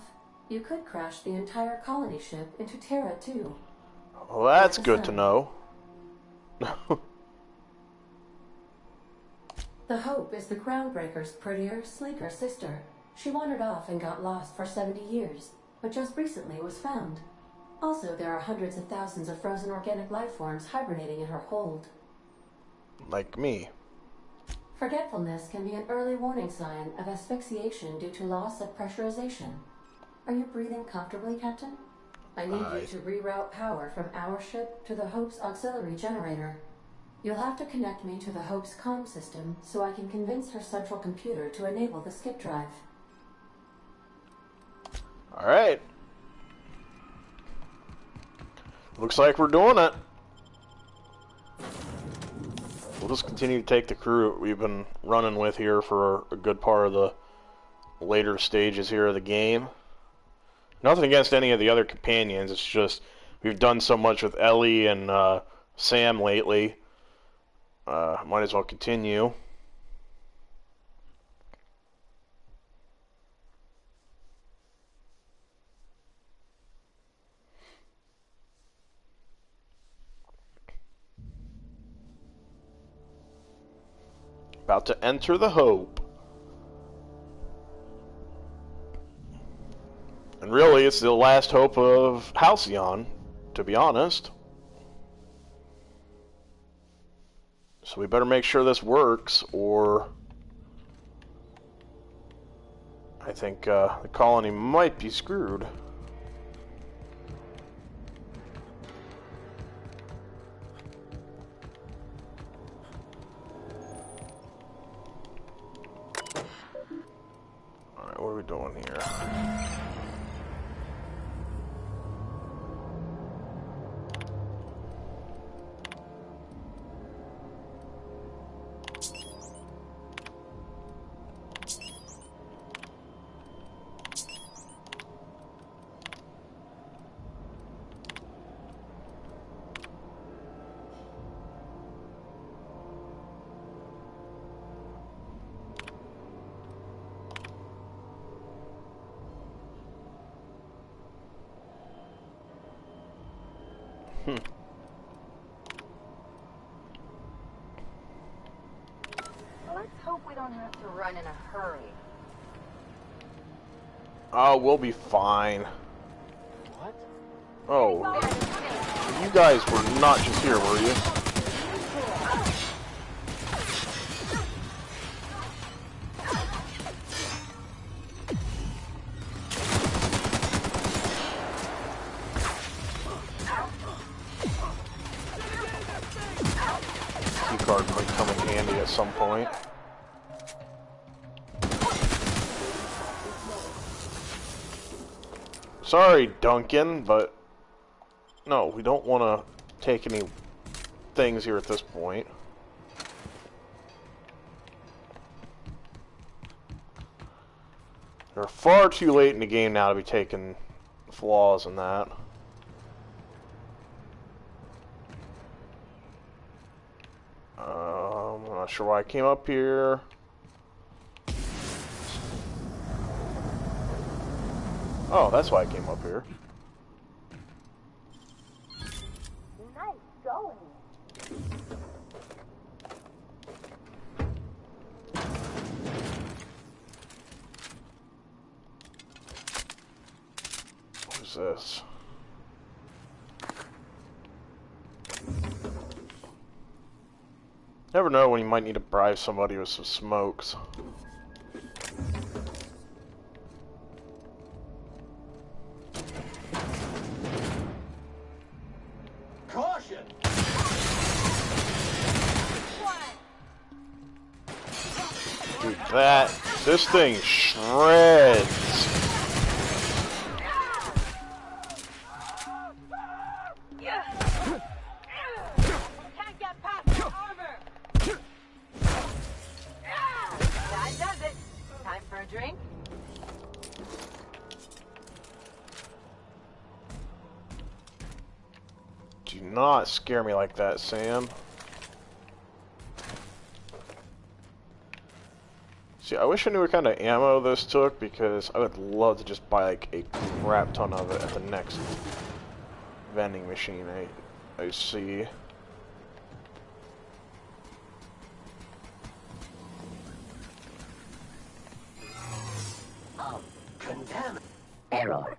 you could crash the entire colony ship into Terra 2. Well, that's good to know. The Hope is the Groundbreaker's prettier, sleeker sister. She wandered off and got lost for 70 years, but just recently was found. Also, there are hundreds of thousands of frozen organic life forms hibernating in her hold. Like me. Forgetfulness can be an early warning sign of asphyxiation due to loss of pressurization. Are you breathing comfortably, Captain? I need you to reroute power from our ship to the Hope's auxiliary generator. You'll have to connect me to the Hope's comm system so I can convince her central computer to enable the skip drive. Alright. Looks like we're doing it. We'll just continue to take the crew we've been running with here for a good part of the later stages here of the game. Nothing against any of the other companions, it's just we've done so much with Ellie and Sam lately. Might as well continue. About to enter the Hope. And really, it's the last hope of Halcyon, to be honest. So we better make sure this works, or I think the colony might be screwed. Alright, what are we doing here? Let's hope we don't have to run in a hurry. Oh, we'll be fine. What? Oh, you guys were not just here, were you? Card might come in handy at some point. Sorry, Duncan, but no, we don't want to take any things here at this point. We're far too late in the game now to be taking flaws in that. I'm not sure why I came up here. Oh, that's why I came up here. Nice going. What is this? Never know when you might need to bribe somebody with some smokes. Caution! Dude, this thing shreds. Do not scare me like that, Sam. See, I wish I knew what kind of ammo this took, because I would love to just buy like a crap ton of it at the next vending machine I see. Contaminant. Error.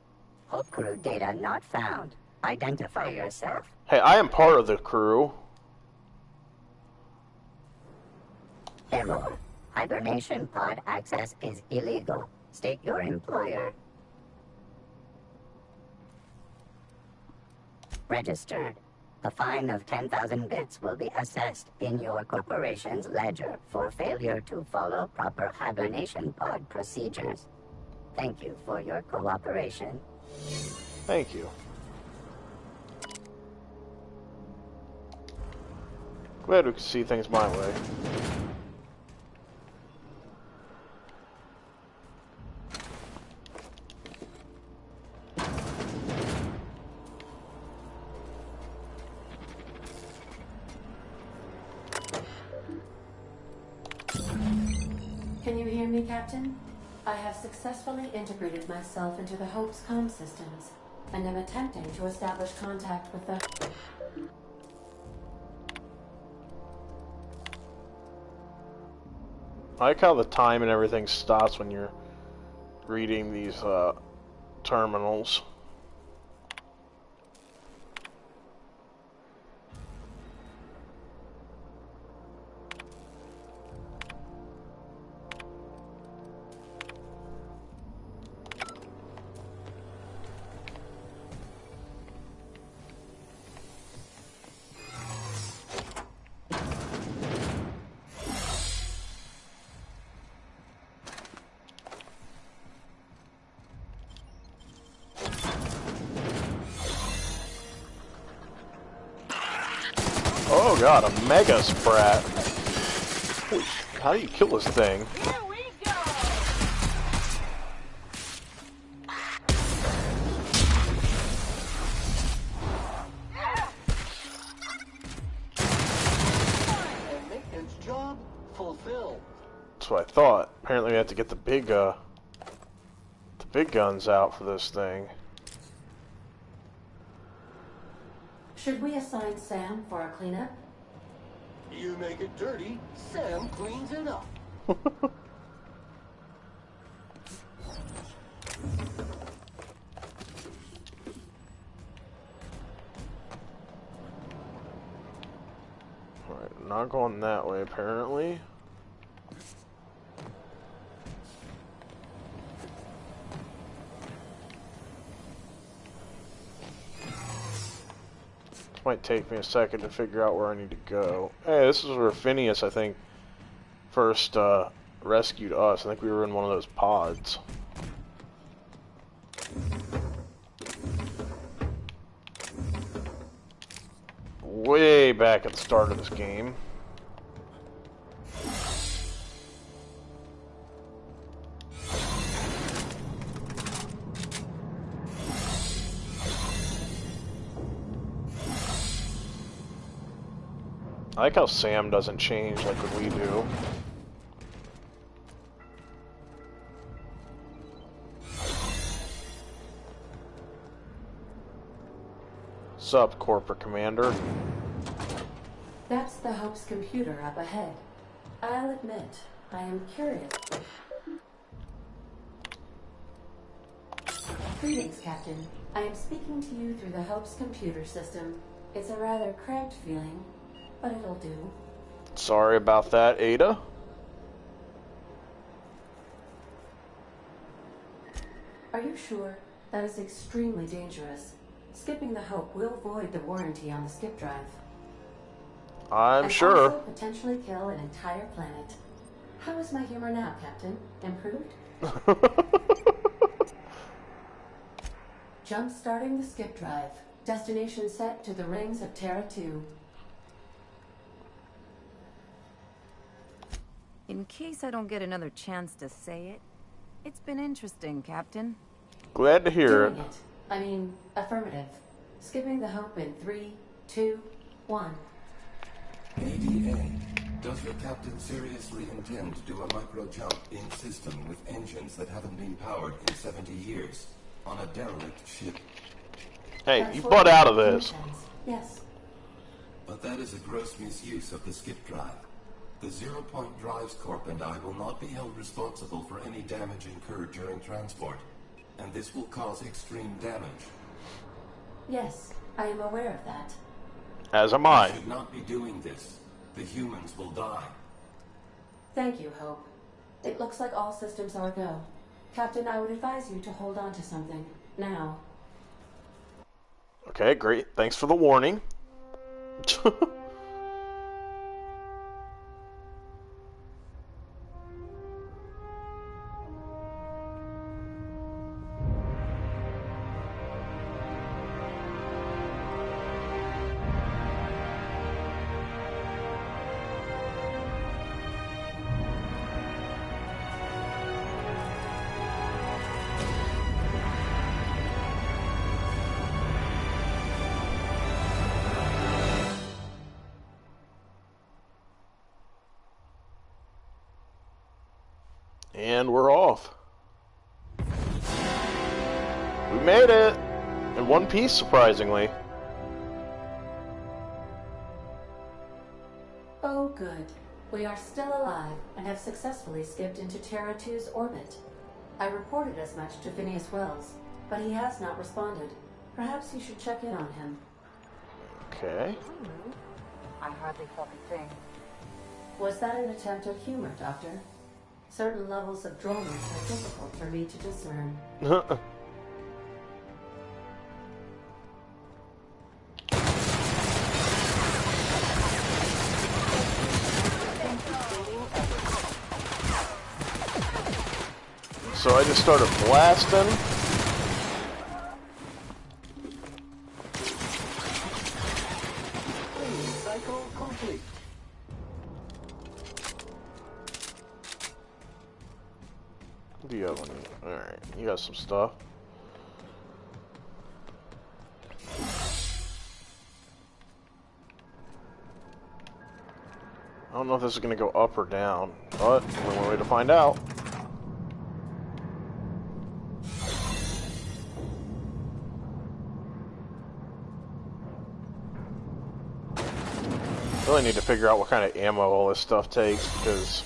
Hope crew data not found. Identify yourself. Hey, I am part of the crew. Error. Hibernation pod access is illegal. State your employer. registered. A fine of 10,000 bits will be assessed in your corporation's ledger for failure to follow proper hibernation pod procedures. Thank you for your cooperation. Thank you. Glad we could see things my way. Can you hear me, Captain? I have successfully integrated myself into the Hope's comm systems, and am attempting to establish contact with the... I like how the time and everything stops when you're reading these terminals. Oh god, a mega sprat. Holy, how do you kill this thing? Here we go! And maintenance job fulfilled. That's what I thought. Apparently we have to get the big guns out for this thing. Should we assign Sam for a cleanup? You make it dirty, Sam cleans it up. Alright, not going that way apparently. Might take me a second to figure out where I need to go. Hey, this is where Phineas, I think, first rescued us. I think we were in one of those pods. Way back at the start of this game. I like how Sam doesn't change like what we do. Sup, Corporate Commander? That's the Hope's computer up ahead. I'll admit, I am curious. Greetings, Captain. I am speaking to you through the Hope's computer system. It's a rather cramped feeling, but it'll do. Sorry about that, Ada. Are you sure? That is extremely dangerous. Skipping the Hope will void the warranty on the skip drive. I'm and sure. Also potentially kill an entire planet. How is my humor now, Captain? Improved? Jump starting the skip drive. Destination set to the rings of Terra 2. In case I don't get another chance to say it, it's been interesting, Captain. Glad to hear it. Doing it. I mean, affirmative. Skipping the Hope in 3, 2, 1. ADA, does your captain seriously intend to do a micro jump in system with engines that haven't been powered in 70 years on a derelict ship? Hey, you butt out of this. Yes. But that is a gross misuse of the skip drive. The Zero Point Drives Corp and I will not be held responsible for any damage incurred during transport, and this will cause extreme damage. Yes, I am aware of that. As am I. You should not be doing this. The humans will die. Thank you, Hope. It looks like all systems are go. Captain, I would advise you to hold on to something. Now. Okay, great. Thanks for the warning. And we're off. We made it! In one piece, surprisingly. Oh, good. We are still alive and have successfully skipped into Terra 2's orbit. I reported as much to Phineas Wells, but he has not responded. Perhaps you should check in on him. Okay. I hardly felt a thing. Was that an attempt at humor, Doctor? Certain levels of drollery are difficult for me to discern. So I just started blasting. Cycle complete. What do you have on you? Alright, you got some stuff. I don't know if this is going to go up or down, but only one way to find out. Really need to figure out what kind of ammo all this stuff takes, because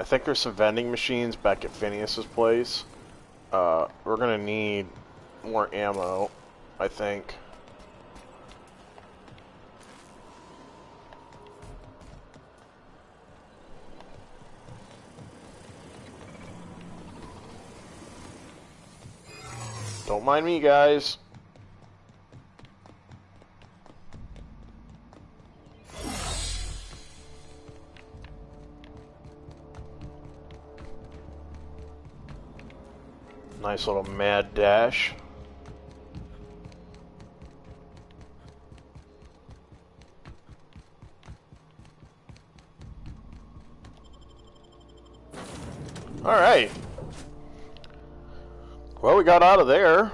I think there's some vending machines back at Phineas's place. We're gonna need more ammo, I think. Don't mind me, guys. Nice little mad dash. Alright. Well, we got out of there.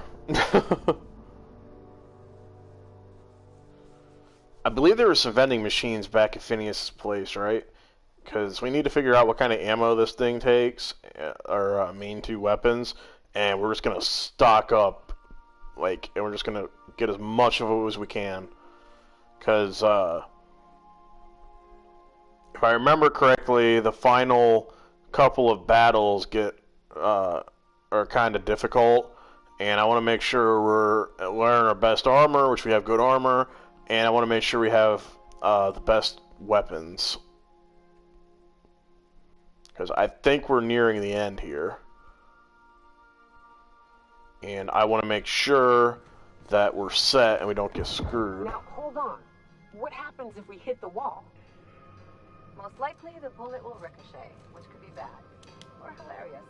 I believe there were some vending machines back at Phineas's place, right? Because we need to figure out what kind of ammo this thing takes, our main two weapons, and we're just going to stock up, like, and we're just going to get as much of it as we can. Because, if I remember correctly, the final couple of battles are kind of difficult, and I want to make sure we're wearing our best armor, which we have good armor, and I want to make sure we have the best weapons. Because I think we're nearing the end here. And I want to make sure that we're set and we don't get screwed. Now, hold on. What happens if we hit the wall? Most likely, the bullet will ricochet, which could be bad. Or hilarious.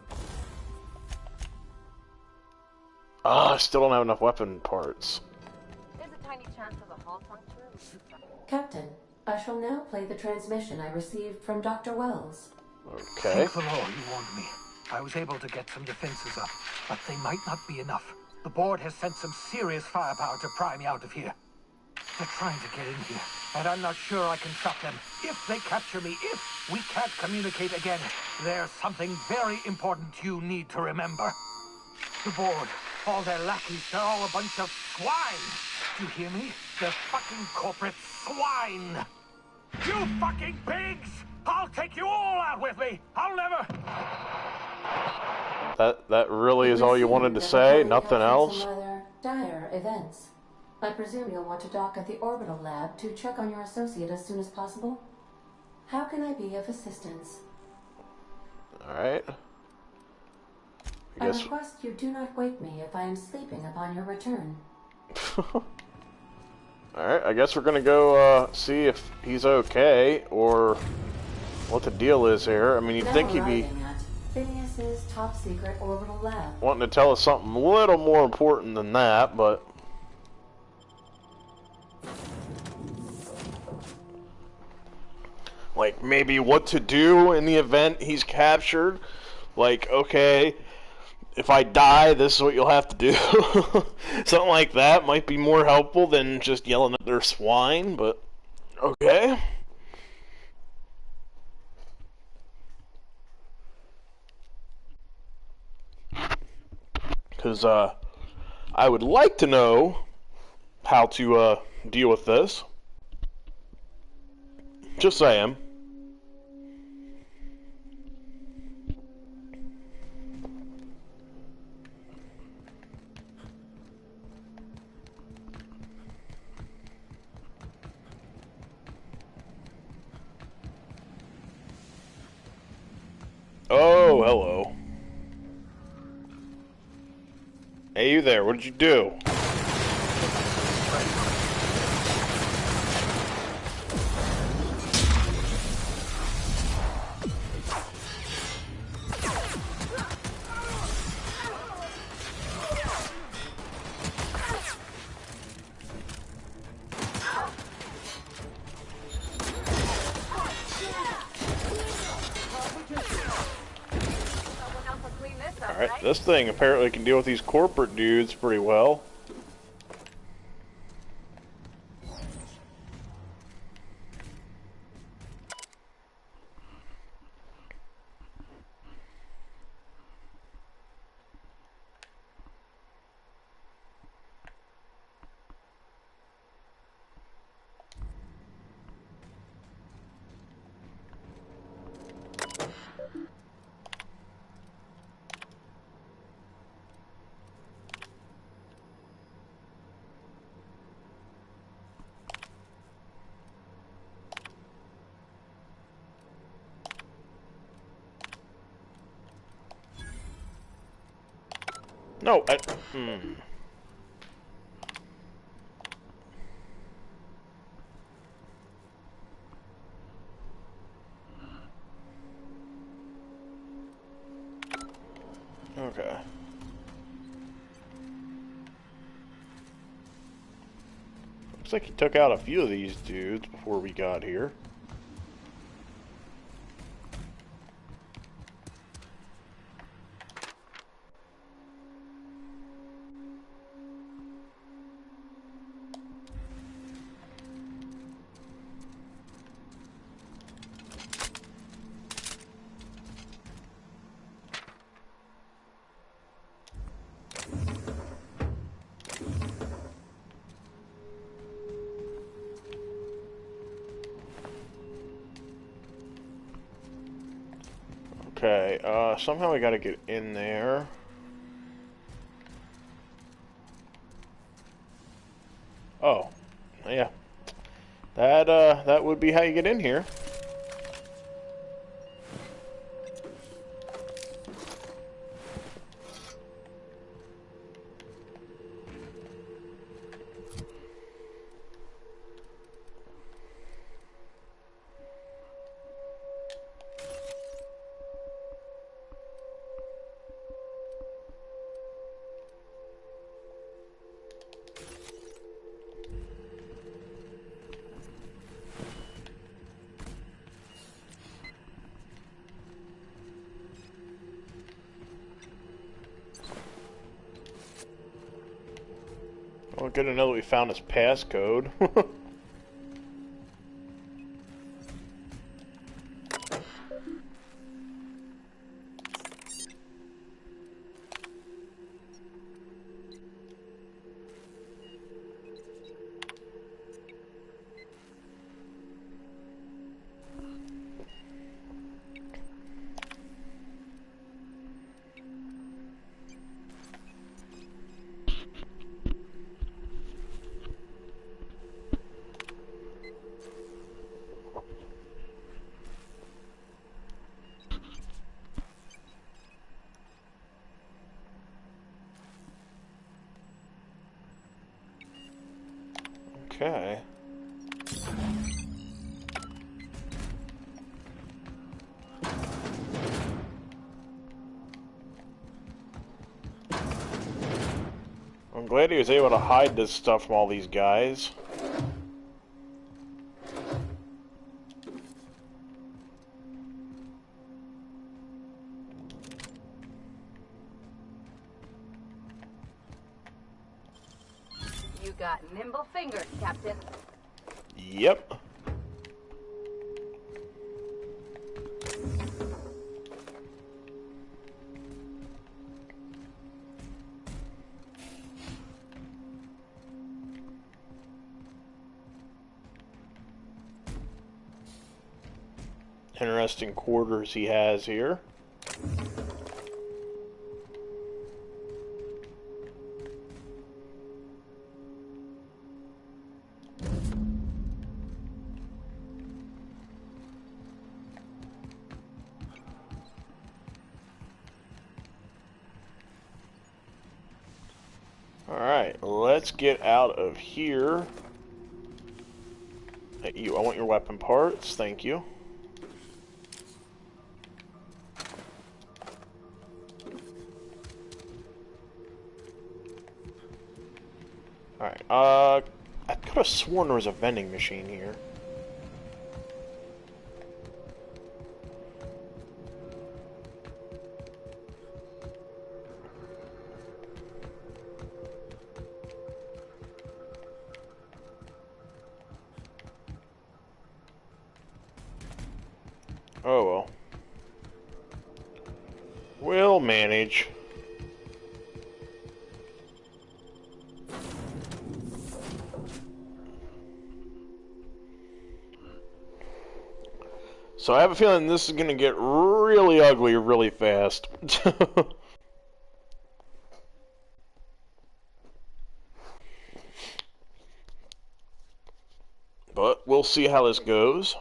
I still don't have enough weapon parts. There's a tiny chance of a hull puncture. Captain, I shall now play the transmission I received from Dr. Wells. Okay. Thank the Lord you warned me. I was able to get some defenses up, but they might not be enough. The board has sent some serious firepower to pry me out of here. They're trying to get in here, and I'm not sure I can stop them. If they capture me, if we can't communicate again, there's something very important you need to remember. The board, all their lackeys, they're all a bunch of swine. Do you hear me? They're fucking corporate swine. You fucking pigs! I'll take you all out with me! I'll never... That really is all you wanted to say? Nothing else? Some rather dire events. I presume you'll want to dock at the orbital lab to check on your associate as soon as possible. How can I be of assistance? Alright. I request you do not wake me if I am sleeping upon your return. Alright, I guess we're gonna go see if he's okay, or what the deal is here. I mean, you'd think he'd be Phineas's top secret orbital lab. wanting to tell us something a little more important than that, but... like, maybe what to do in the event he's captured. Like, okay, if I die, this is what you'll have to do. Something like that might be more helpful than just yelling at their swine, but okay. Because I would like to know how to deal with this. Just saying. Oh, hello. Hey, you there, what did you do? Alright, this thing apparently can deal with these corporate dudes pretty well. No, Okay. Looks like he took out a few of these dudes before we got here. Okay, somehow we gotta get in there. Oh, yeah. That would be how you get in here. Well, good to know that we found his passcode. Okay. I'm glad he was able to hide this stuff from all these guys. You got nimble fingers, Captain. Yep. Interesting quarters he has here. Alright, let's get out of here. Hey, I want your weapon parts, thank you. Alright, I could have sworn there was a vending machine here. Oh well. We'll manage. So I have a feeling this is going to get really ugly really fast. But we'll see how this goes.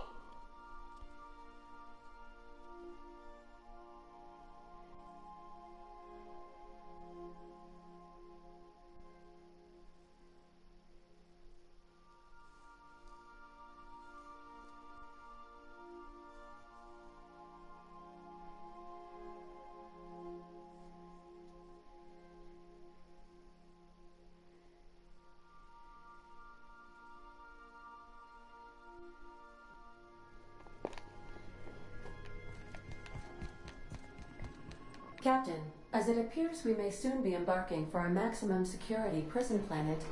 Captain, as it appears we may soon be embarking for a maximum security prison planet,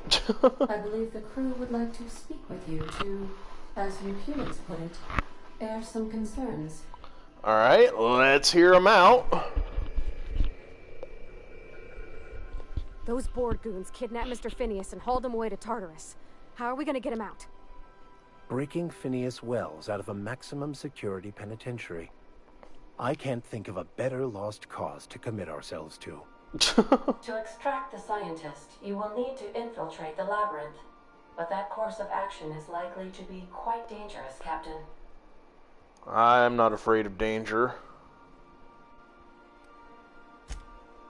I believe the crew would like to speak with you to, as you humans put it, air some concerns. Alright, let's hear them out. Those board goons kidnapped Mr. Phineas and hauled him away to Tartarus. How are we gonna get him out? Breaking Phineas Wells out of a maximum security penitentiary. I can't think of a better lost cause to commit ourselves to. To extract the scientist, you will need to infiltrate the labyrinth. But that course of action is likely to be quite dangerous, Captain. I'm not afraid of danger.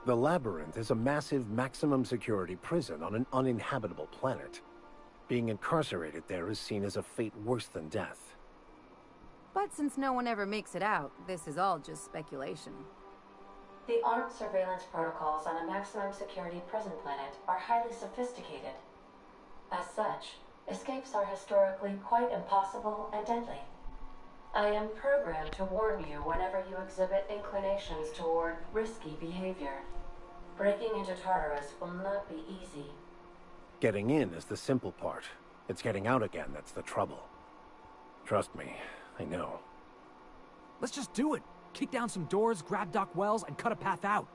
The labyrinth is a massive maximum security prison on an uninhabitable planet. Being incarcerated there is seen as a fate worse than death. But since no one ever makes it out, this is all just speculation. The armed surveillance protocols on a maximum security prison planet are highly sophisticated. As such, escapes are historically quite impossible and deadly. I am programmed to warn you whenever you exhibit inclinations toward risky behavior. Breaking into Tartarus will not be easy. Getting in is the simple part. It's getting out again that's the trouble. Trust me, I know. Let's just do it. Kick down some doors, grab Doc Wells, and cut a path out.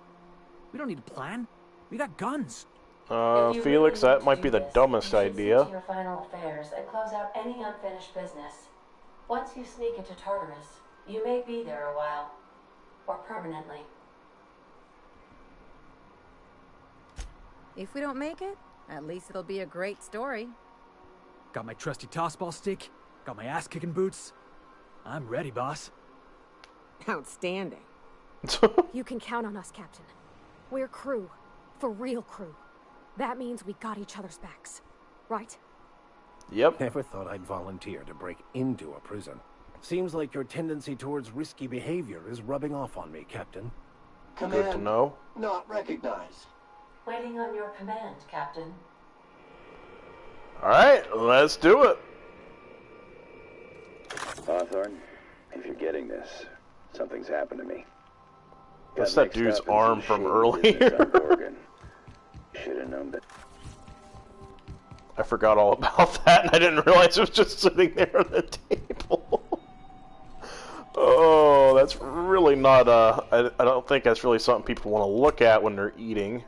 We don't need a plan. We got guns. Felix, that might be the dumbest idea. To your final affairs and close out any unfinished business. Once you sneak into Tartarus, you may be there a while. Or permanently. If we don't make it, at least it'll be a great story. Got my trusty tossball stick. Got my ass-kicking boots. I'm ready, boss. Outstanding. You can count on us, Captain. We're crew. For real crew. That means we got each other's backs. Right? Yep. Never thought I'd volunteer to break into a prison. Seems like your tendency towards risky behavior is rubbing off on me, Captain. Command Good to know. not recognized. Waiting on your command, Captain. Alright, let's do it. Hawthorne, if you're getting this, something's happened to me. That's that dude's arm from earlier. Should have known that. I forgot all about that, and I didn't realize it was just sitting there on the table. Oh, that's really not, I don't think that's really something people want to look at when they're eating.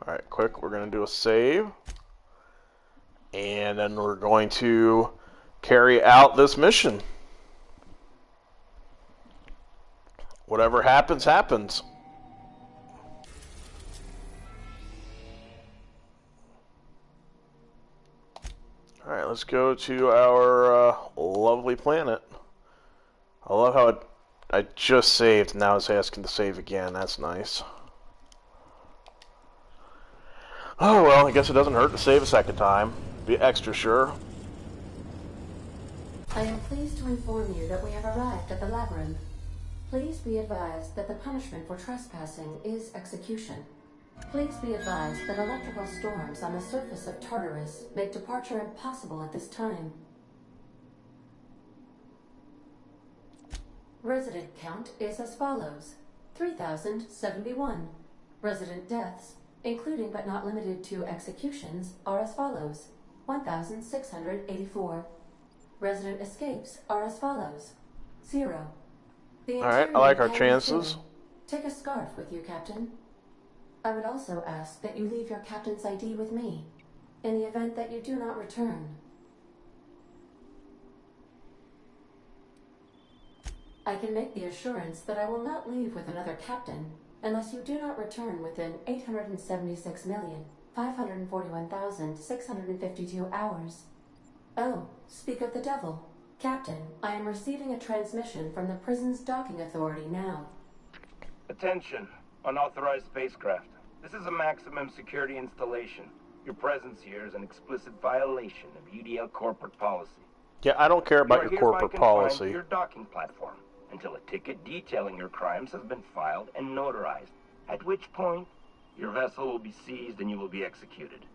Alright, quick, we're going to do a save. And then we're going to carry out this mission. Whatever happens, happens. Alright, let's go to our lovely planet. I love how I just saved, now it's asking to save again. That's nice. Oh well, I guess it doesn't hurt to save a second time. Be extra sure. I am pleased to inform you that we have arrived at the labyrinth. Please be advised that the punishment for trespassing is execution. Please be advised that electrical storms on the surface of Tartarus make departure impossible at this time. Resident count is as follows: 3,071. Resident deaths, including but not limited to executions, are as follows: 1,684. Resident escapes are as follows: 0. Alright, I like our chances. Take a scarf with you, Captain. I would also ask that you leave your captain's ID with me, in the event that you do not return. I can make the assurance that I will not leave with another captain unless you do not return within 876,541,652 hours. Oh, speak of the devil. Captain, I am receiving a transmission from the prison's docking authority now. Attention, unauthorized spacecraft. This is a maximum security installation. Your presence here is an explicit violation of UDL corporate policy. Yeah, I don't care about your corporate policy. To your docking platform until a ticket detailing your crimes has been filed and notarized, at which point your vessel will be seized and you will be executed.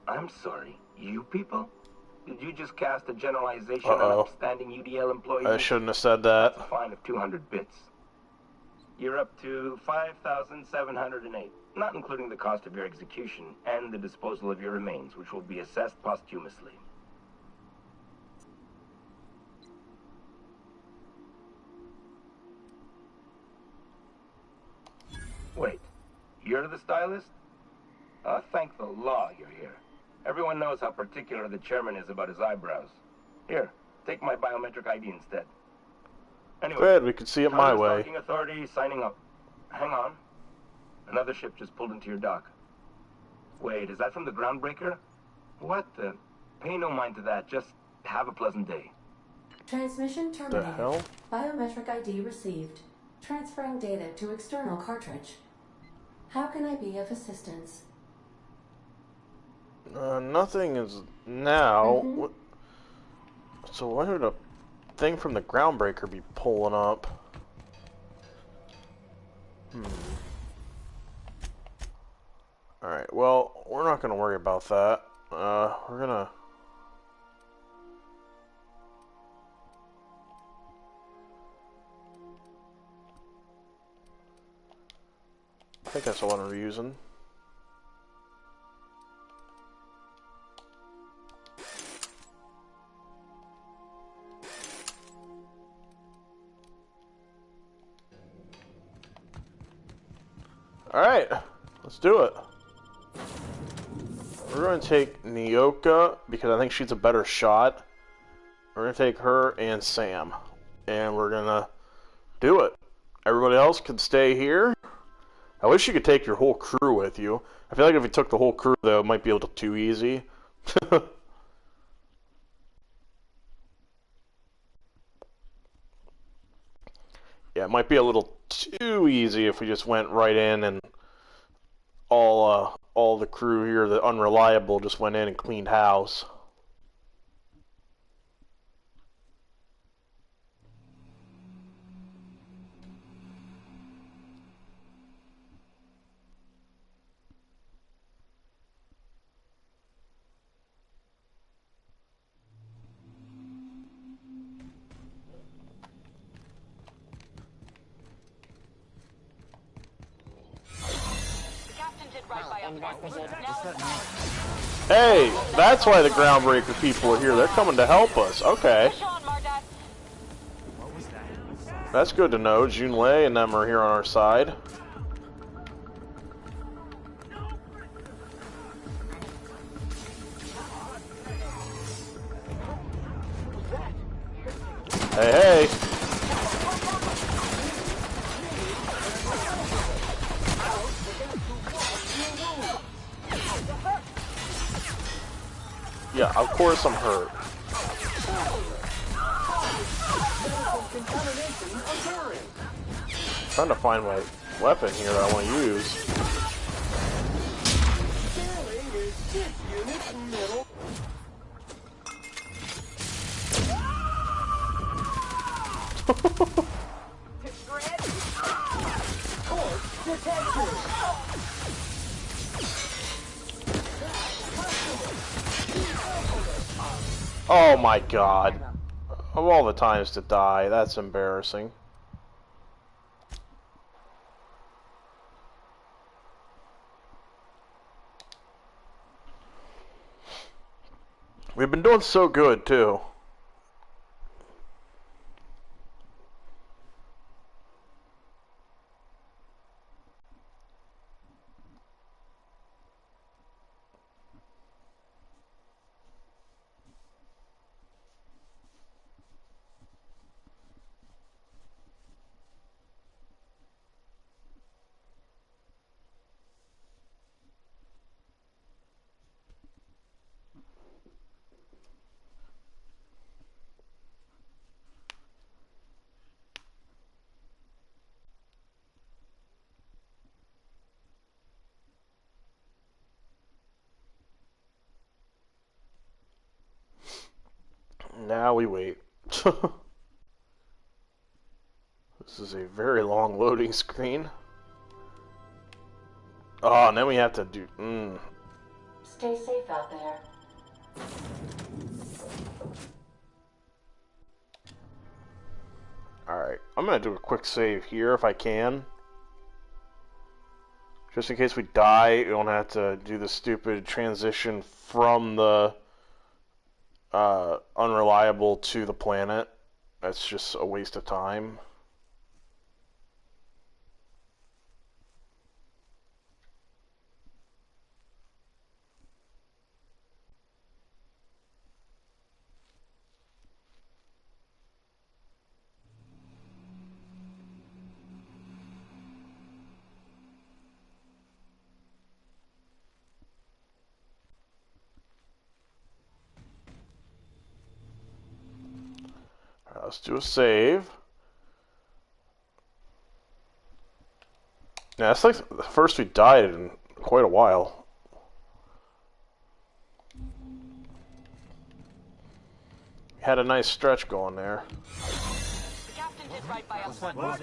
I'm sorry, you people? Did you just cast a generalization on upstanding UDL employees? I shouldn't have said that. That's a fine of 200 bits. You're up to 5,708, not including the cost of your execution and the disposal of your remains, which will be assessed posthumously. Wait, you're the stylist? Thank the law you're here. Everyone knows how particular the chairman is about his eyebrows. Here, take my biometric ID instead. Anyway, good, we can see it my way. Docking authority signing up. Hang on. Another ship just pulled into your dock. Wait, is that from the groundbreaker? What the? Pay no mind to that. Just have a pleasant day. Transmission terminated. The hell? Biometric ID received. Transferring data to external cartridge. How can I be of assistance? Nothing is now. So why would a thing from the groundbreaker be pulling up? Alright, well, we're not going to worry about that. We're going to... I think that's the one we're using. Alright, let's do it. We're going to take Nyoka because I think she's a better shot. We're gonna take her and Sam, and we're gonna do it. Everybody else can stay here. I wish you could take your whole crew with you. I feel like if you took the whole crew, though, it might be a little too easy. Yeah, it might be a little too easy if we just went right in and all the crew here, the unreliable, just went in and cleaned house. Hey, that's why the Groundbreaker people are here. They're coming to help us. Okay. That's good to know. Junlei and them are here on our side. Hey, hey. Yeah, of course I'm hurt. I'm trying to find my weapon here that I want to use. Oh my god. Of all the times to die, that's embarrassing. We've been doing so good, too. Now we wait. This is a very long loading screen. Oh, and then we have to do... Stay safe out there. Alright, I'm gonna do a quick save here if I can. Just in case we die, we don't have to do the stupid transition from the unreliable to the planet. That's just a waste of time. Let's do a save. Yeah, that's like the first we died in quite a while. We had a nice stretch going there. The captain did right by us. The board will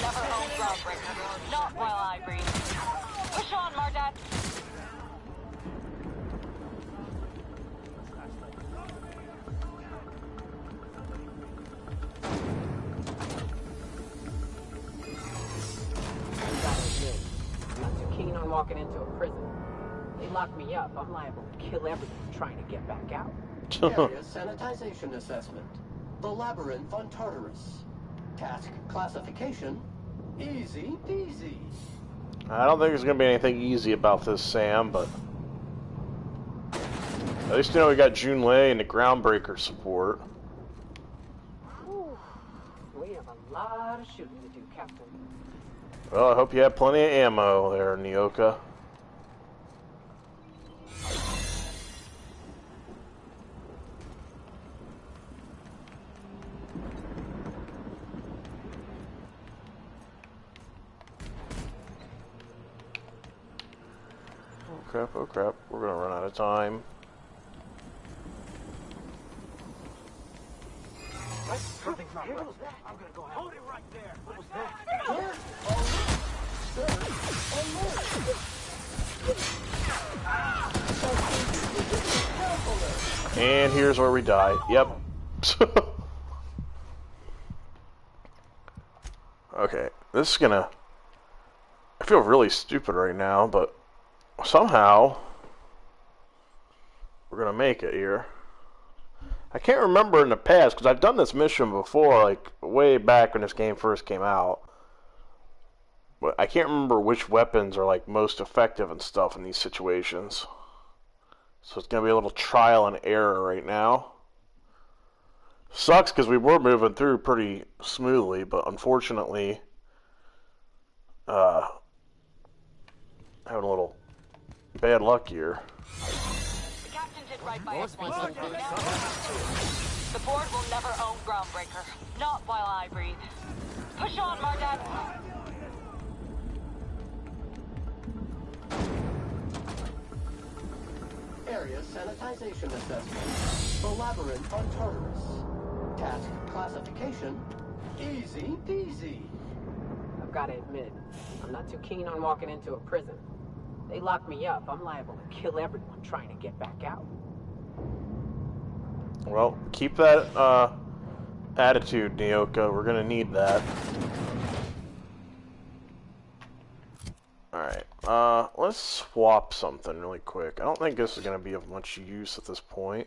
never own Groundbreaker. Not while I breathe. Push on, Mardat. Keen on walking into a prison. They lock me up, I'm liable to kill everyone trying to get back out. Area sanitization assessment. The Labyrinth on Tartarus. Task classification. Easy peasy. I don't think there's going to be anything easy about this, Sam, but... At least you know we got Junlei and the Groundbreaker support. Ooh, we have a lot of shooting to do, Captain. Well, I hope you have plenty of ammo there, Nyoka. Oh crap, we're gonna run out of time. Something's not right. I'm gonna go hold it right there. What was that? And here's where we die. Yep. Okay, this is gonna... I feel really stupid right now, but somehow we're gonna make it here. I can't remember in the past, because I've done this mission before, like, way back when this game first came out. But I can't remember which weapons are, like, most effective and stuff in these situations. So it's going to be a little trial and error right now. Sucks, because we were moving through pretty smoothly, but unfortunately, having a little bad luck here. Right by us. The board will never own Groundbreaker. Not while I breathe. Push on, Mardet. Area sanitization assessment. The labyrinth on Tartarus. Task classification. Easy peasy. I've got to admit, I'm not too keen on walking into a prison. They lock me up, I'm liable to kill everyone trying to get back out. Well, keep that attitude, Nyoka. We're gonna need that. Alright, let's swap something really quick. I don't think this is gonna be of much use at this point.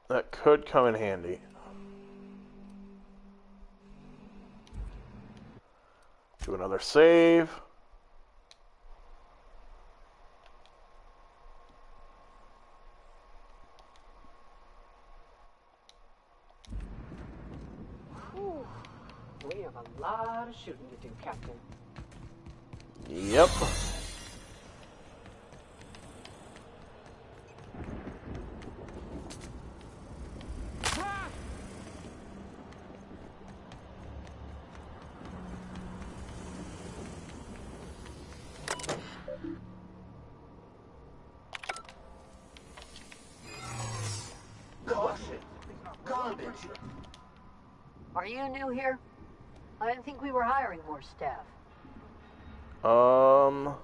That could come in handy. Do another save. Ooh, we have a lot of shooting to do, Captain. Yep. Are you new here? I didn't think we were hiring more staff. Oh,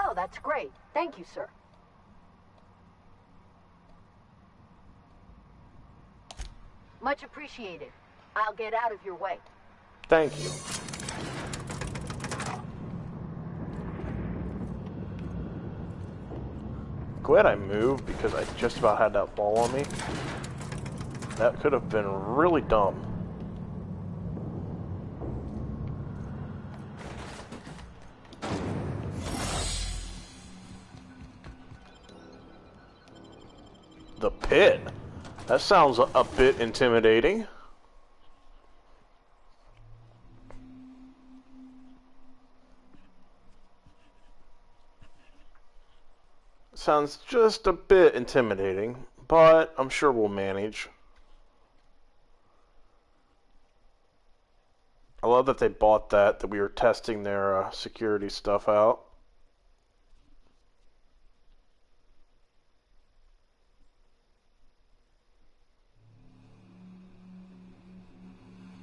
Oh, that's great. Thank you, sir. Much appreciated. I'll get out of your way. Thank you. Glad I moved because I just about had that ball on me. That could have been really dumb. The pit? That sounds a bit intimidating. Sounds just a bit intimidating, but I'm sure we'll manage. I love that they bought that we were testing their security stuff out.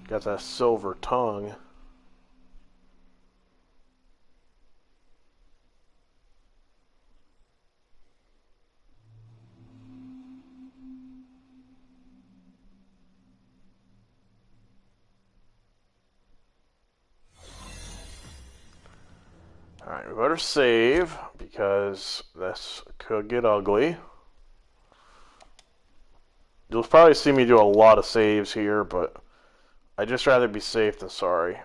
Got that silver tongue. Alright, we better save, because this could get ugly. You'll probably see me do a lot of saves here, but I'd just rather be safe than sorry.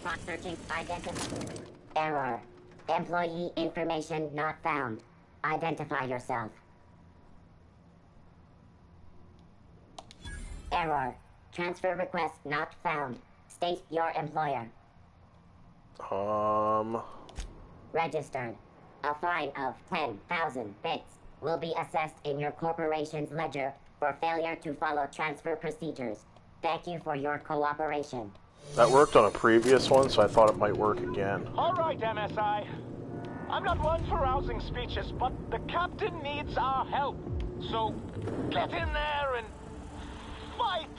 Spot searching identified. Error. Employee information not found. Identify yourself. Error. Transfer request not found. State your employer. Registered. A fine of 10,000 bits will be assessed in your corporation's ledger for failure to follow transfer procedures. Thank you for your cooperation. That worked on a previous one, so I thought it might work again. All right, MSI. I'm not one for rousing speeches, but the captain needs our help. So, get in there and fight!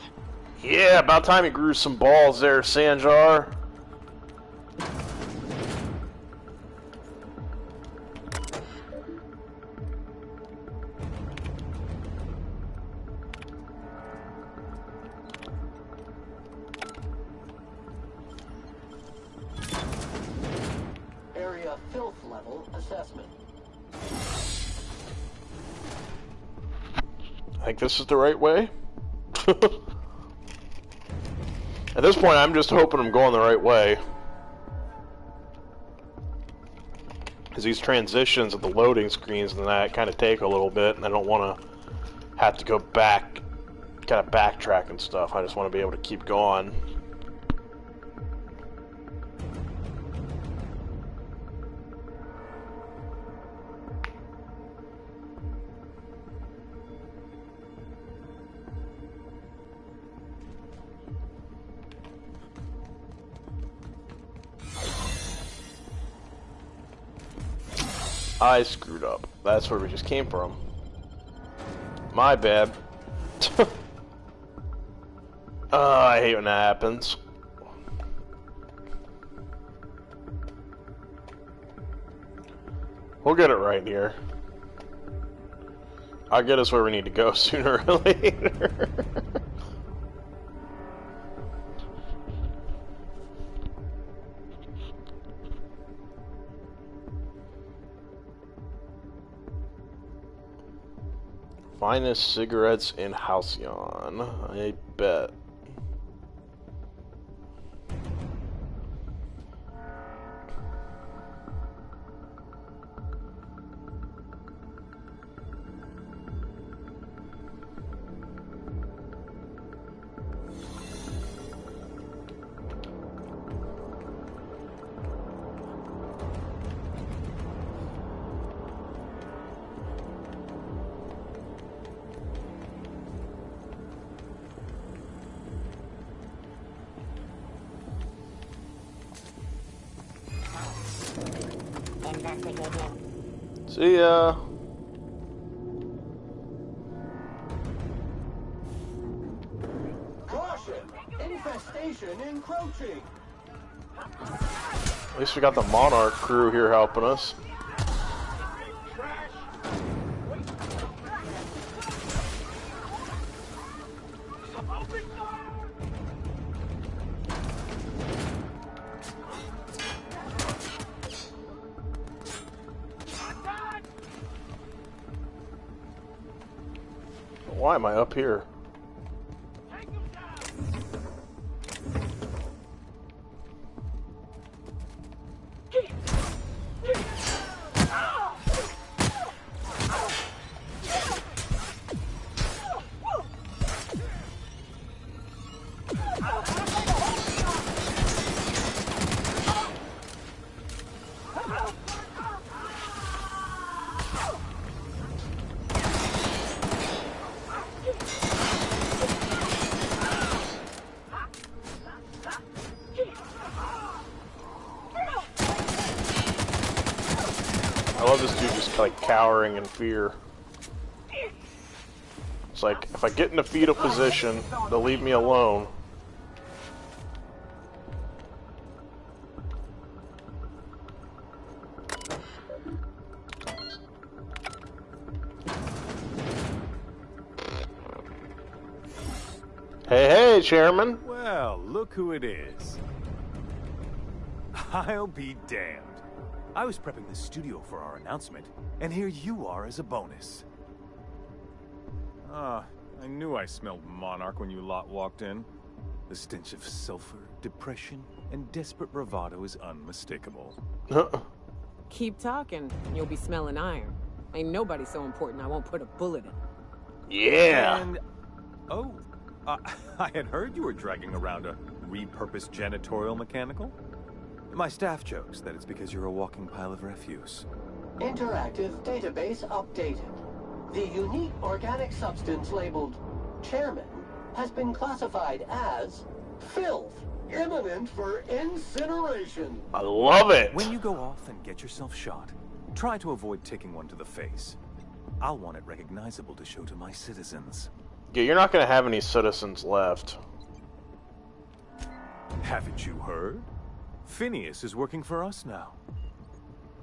Yeah, about time you grew some balls there, Sanjar. Area filth level assessment. I think this is the right way. At this point, I'm just hoping I'm going the right way. Because these transitions of the loading screens and that kind of take a little bit, and I don't want to have to go back, kind of backtrack and stuff. I just want to be able to keep going. I screwed up. That's where we just came from. My bad. I hate when that happens. We'll get it right here. I'll get us where we need to go sooner or later. Finest cigarettes in Halcyon. I bet. See ya. Caution! Infestation encroaching! At least we got the Monarch crew here helping us. Why am I up here? I love this dude just like cowering in fear. It's like, if I get in a fetal position, they'll leave me alone. Hey, Chairman. Well, look who it is. I'll be damned. I was prepping the studio for our announcement, and here you are as a bonus. Ah, I knew I smelled Monarch when you lot walked in. The stench of sulfur, depression, and desperate bravado is unmistakable. Keep talking, you'll be smelling iron. Ain't nobody so important I won't put a bullet in. Yeah. And, oh, I had heard you were dragging around a repurposed janitorial mechanical. My staff jokes that it's because you're a walking pile of refuse. Interactive database updated. The unique organic substance labeled Chairman has been classified as filth, imminent for incineration. I love it. When you go off and get yourself shot, try to avoid taking one to the face. I'll want it recognizable to show to my citizens. Yeah, you're not going to have any citizens left. Haven't you heard? Phineas is working for us now.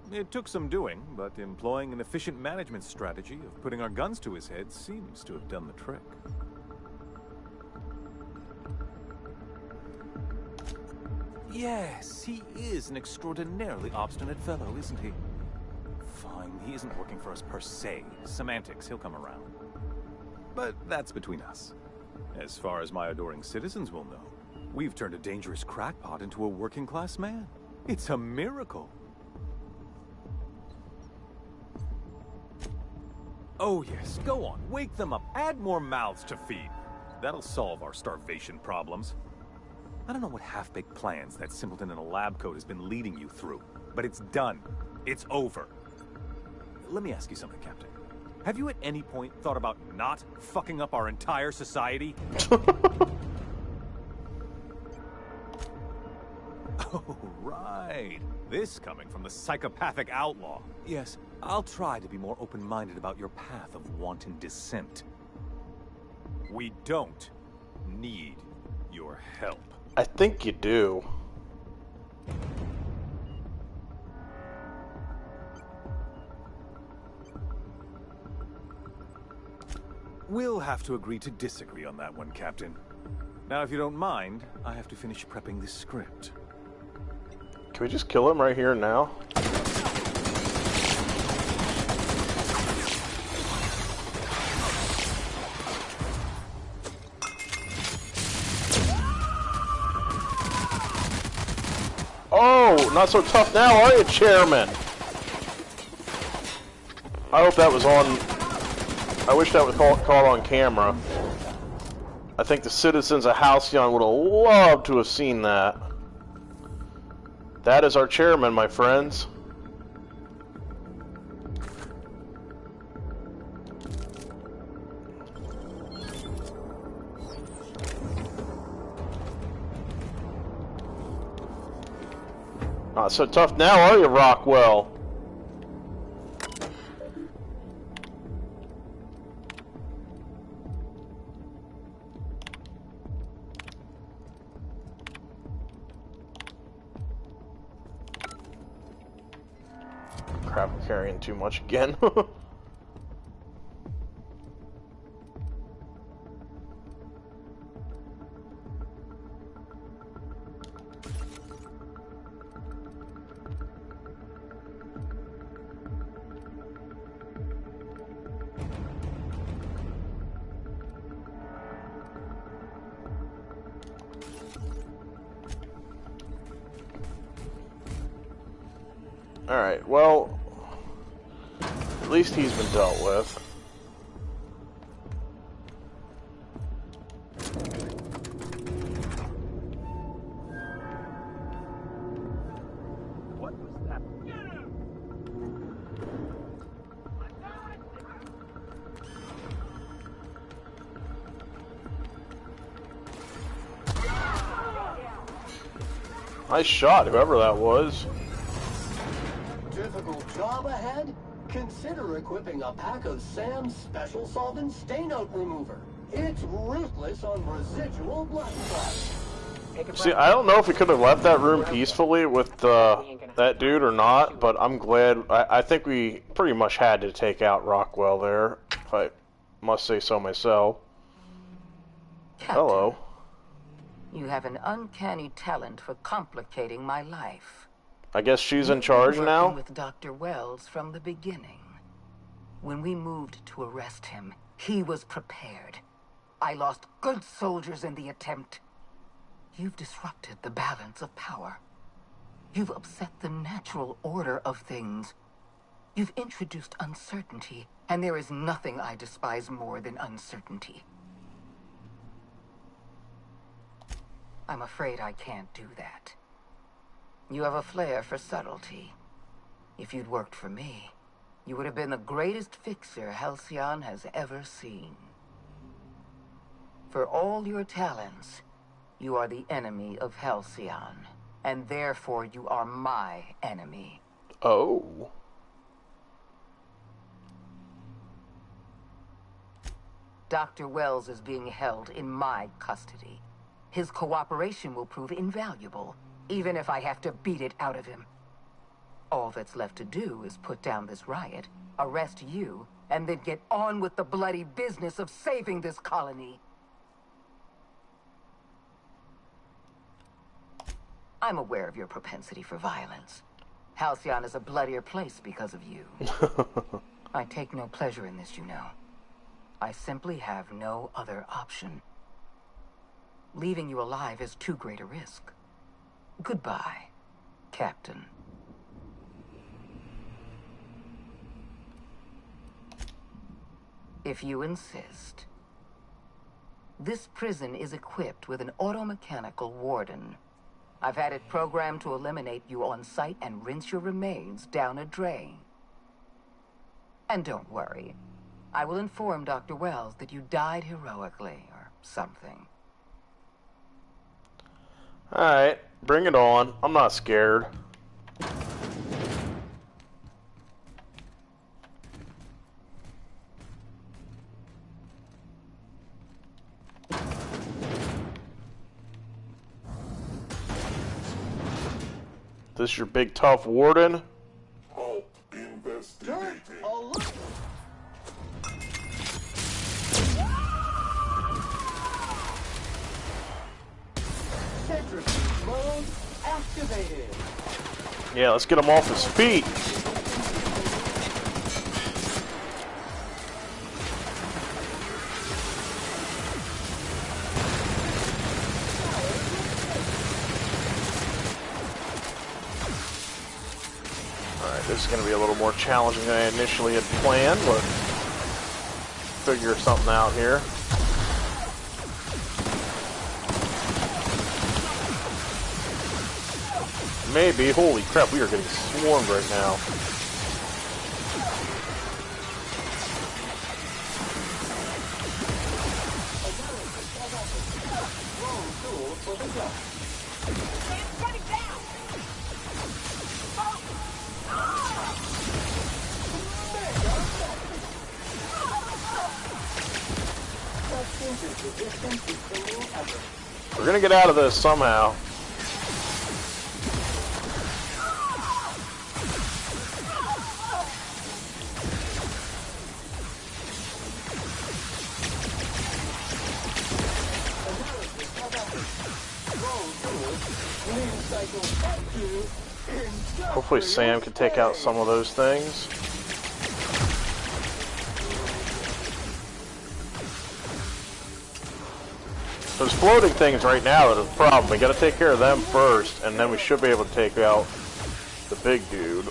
It took some doing, but employing an efficient management strategy of putting our guns to his head seems to have done the trick. Yes, he is an extraordinarily obstinate fellow, isn't he? Fine, he isn't working for us per se. Semantics, he'll come around. But that's between us. As far as my adoring citizens will know, we've turned a dangerous crackpot into a working-class man. It's a miracle. Oh yes, go on, wake them up, add more mouths to feed. That'll solve our starvation problems. I don't know what half-baked plans that simpleton in a lab coat has been leading you through, but it's done. It's over. Let me ask you something, Captain. Have you at any point thought about not fucking up our entire society? Oh, right. This coming from the psychopathic outlaw. Yes, I'll try to be more open-minded about your path of wanton dissent. We don't need your help. I think you do. We'll have to agree to disagree on that one, Captain. Now, if you don't mind, I have to finish prepping this script. Can we just kill him right here and now? Oh, not so tough now, are you, Chairman? I hope that was on... I wish that was caught on camera. I think the citizens of Halcyon would have loved to have seen that. That is our chairman, my friends. Not so tough now, are you, Rockwell? Crap, I'm carrying too much again. Alright, well, at least he's been dealt with. What was that? Nice shot, whoever that was. Difficult job ahead? Consider equipping a pack of Sam's Special Solvent Stainout Remover. It's ruthless on residual blood clots. See, I don't know if we could have left that room peacefully with that dude or not, but I'm glad. I think we pretty much had to take out Rockwell there, if I must say so myself. Captain, Hello. You have an uncanny talent for complicating my life. I guess she's in charge now? Working with Dr. Wells from the beginning. When we moved to arrest him, he was prepared. I lost good soldiers in the attempt. You've disrupted the balance of power. You've upset the natural order of things. You've introduced uncertainty, and there is nothing I despise more than uncertainty. I'm afraid I can't do that. You have a flair for subtlety. If you'd worked for me, you would have been the greatest fixer Halcyon has ever seen. For all your talents, you are the enemy of Halcyon, and therefore you are my enemy. Oh. Dr. Wells is being held in my custody. His cooperation will prove invaluable, even if I have to beat it out of him. All that's left to do is put down this riot, arrest you, and then get on with the bloody business of saving this colony. I'm aware of your propensity for violence. Halcyon is a bloodier place because of you. I take no pleasure in this, you know. I simply have no other option. Leaving you alive is too great a risk. Goodbye, Captain. If you insist. This prison is equipped with an automechanical warden. I've had it programmed to eliminate you on sight and rinse your remains down a drain. And don't worry. I will inform Dr. Wells that you died heroically, or something. Alright, bring it on. I'm not scared. This your big tough warden? Investigating. Centrifuge mode activated. Yeah, let's get him off his feet. This is going to be a little more challenging than I initially had planned. Let's figure something out here. Maybe. Holy crap, we are getting swarmed right now. We're gonna get out of this somehow. Hopefully Sam can take out some of those things. Those floating things right now that are the problem. We gotta take care of them first, and then we should be able to take out the big dude.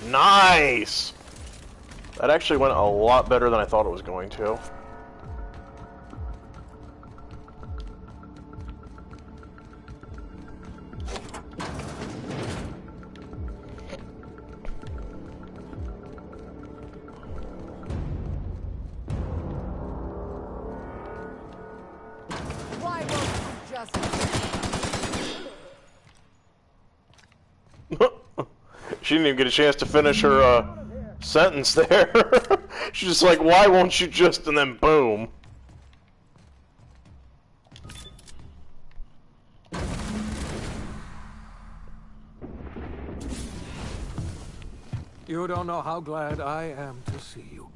Nice! That actually went a lot better than I thought it was going to. She didn't even get a chance to finish her sentence there. She's just like, why won't you just, and then boom. You don't know how glad I am to see you.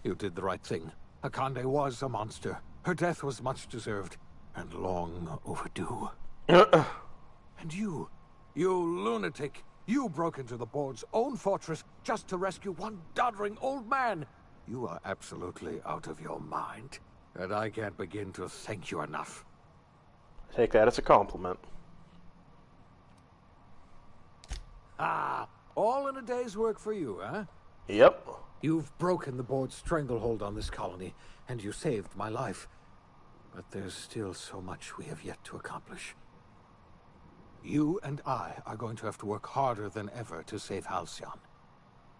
You did the right thing. Akande was a monster. Her death was much deserved, and long overdue. And you lunatic, you broke into the board's own fortress just to rescue one doddering old man. You are absolutely out of your mind, and I can't begin to thank you enough. Take that as a compliment. Ah, all in a day's work for you, huh? Yep. You've broken the board's stranglehold on this colony, and you saved my life. But there's still so much we have yet to accomplish. You and I are going to have to work harder than ever to save Halcyon.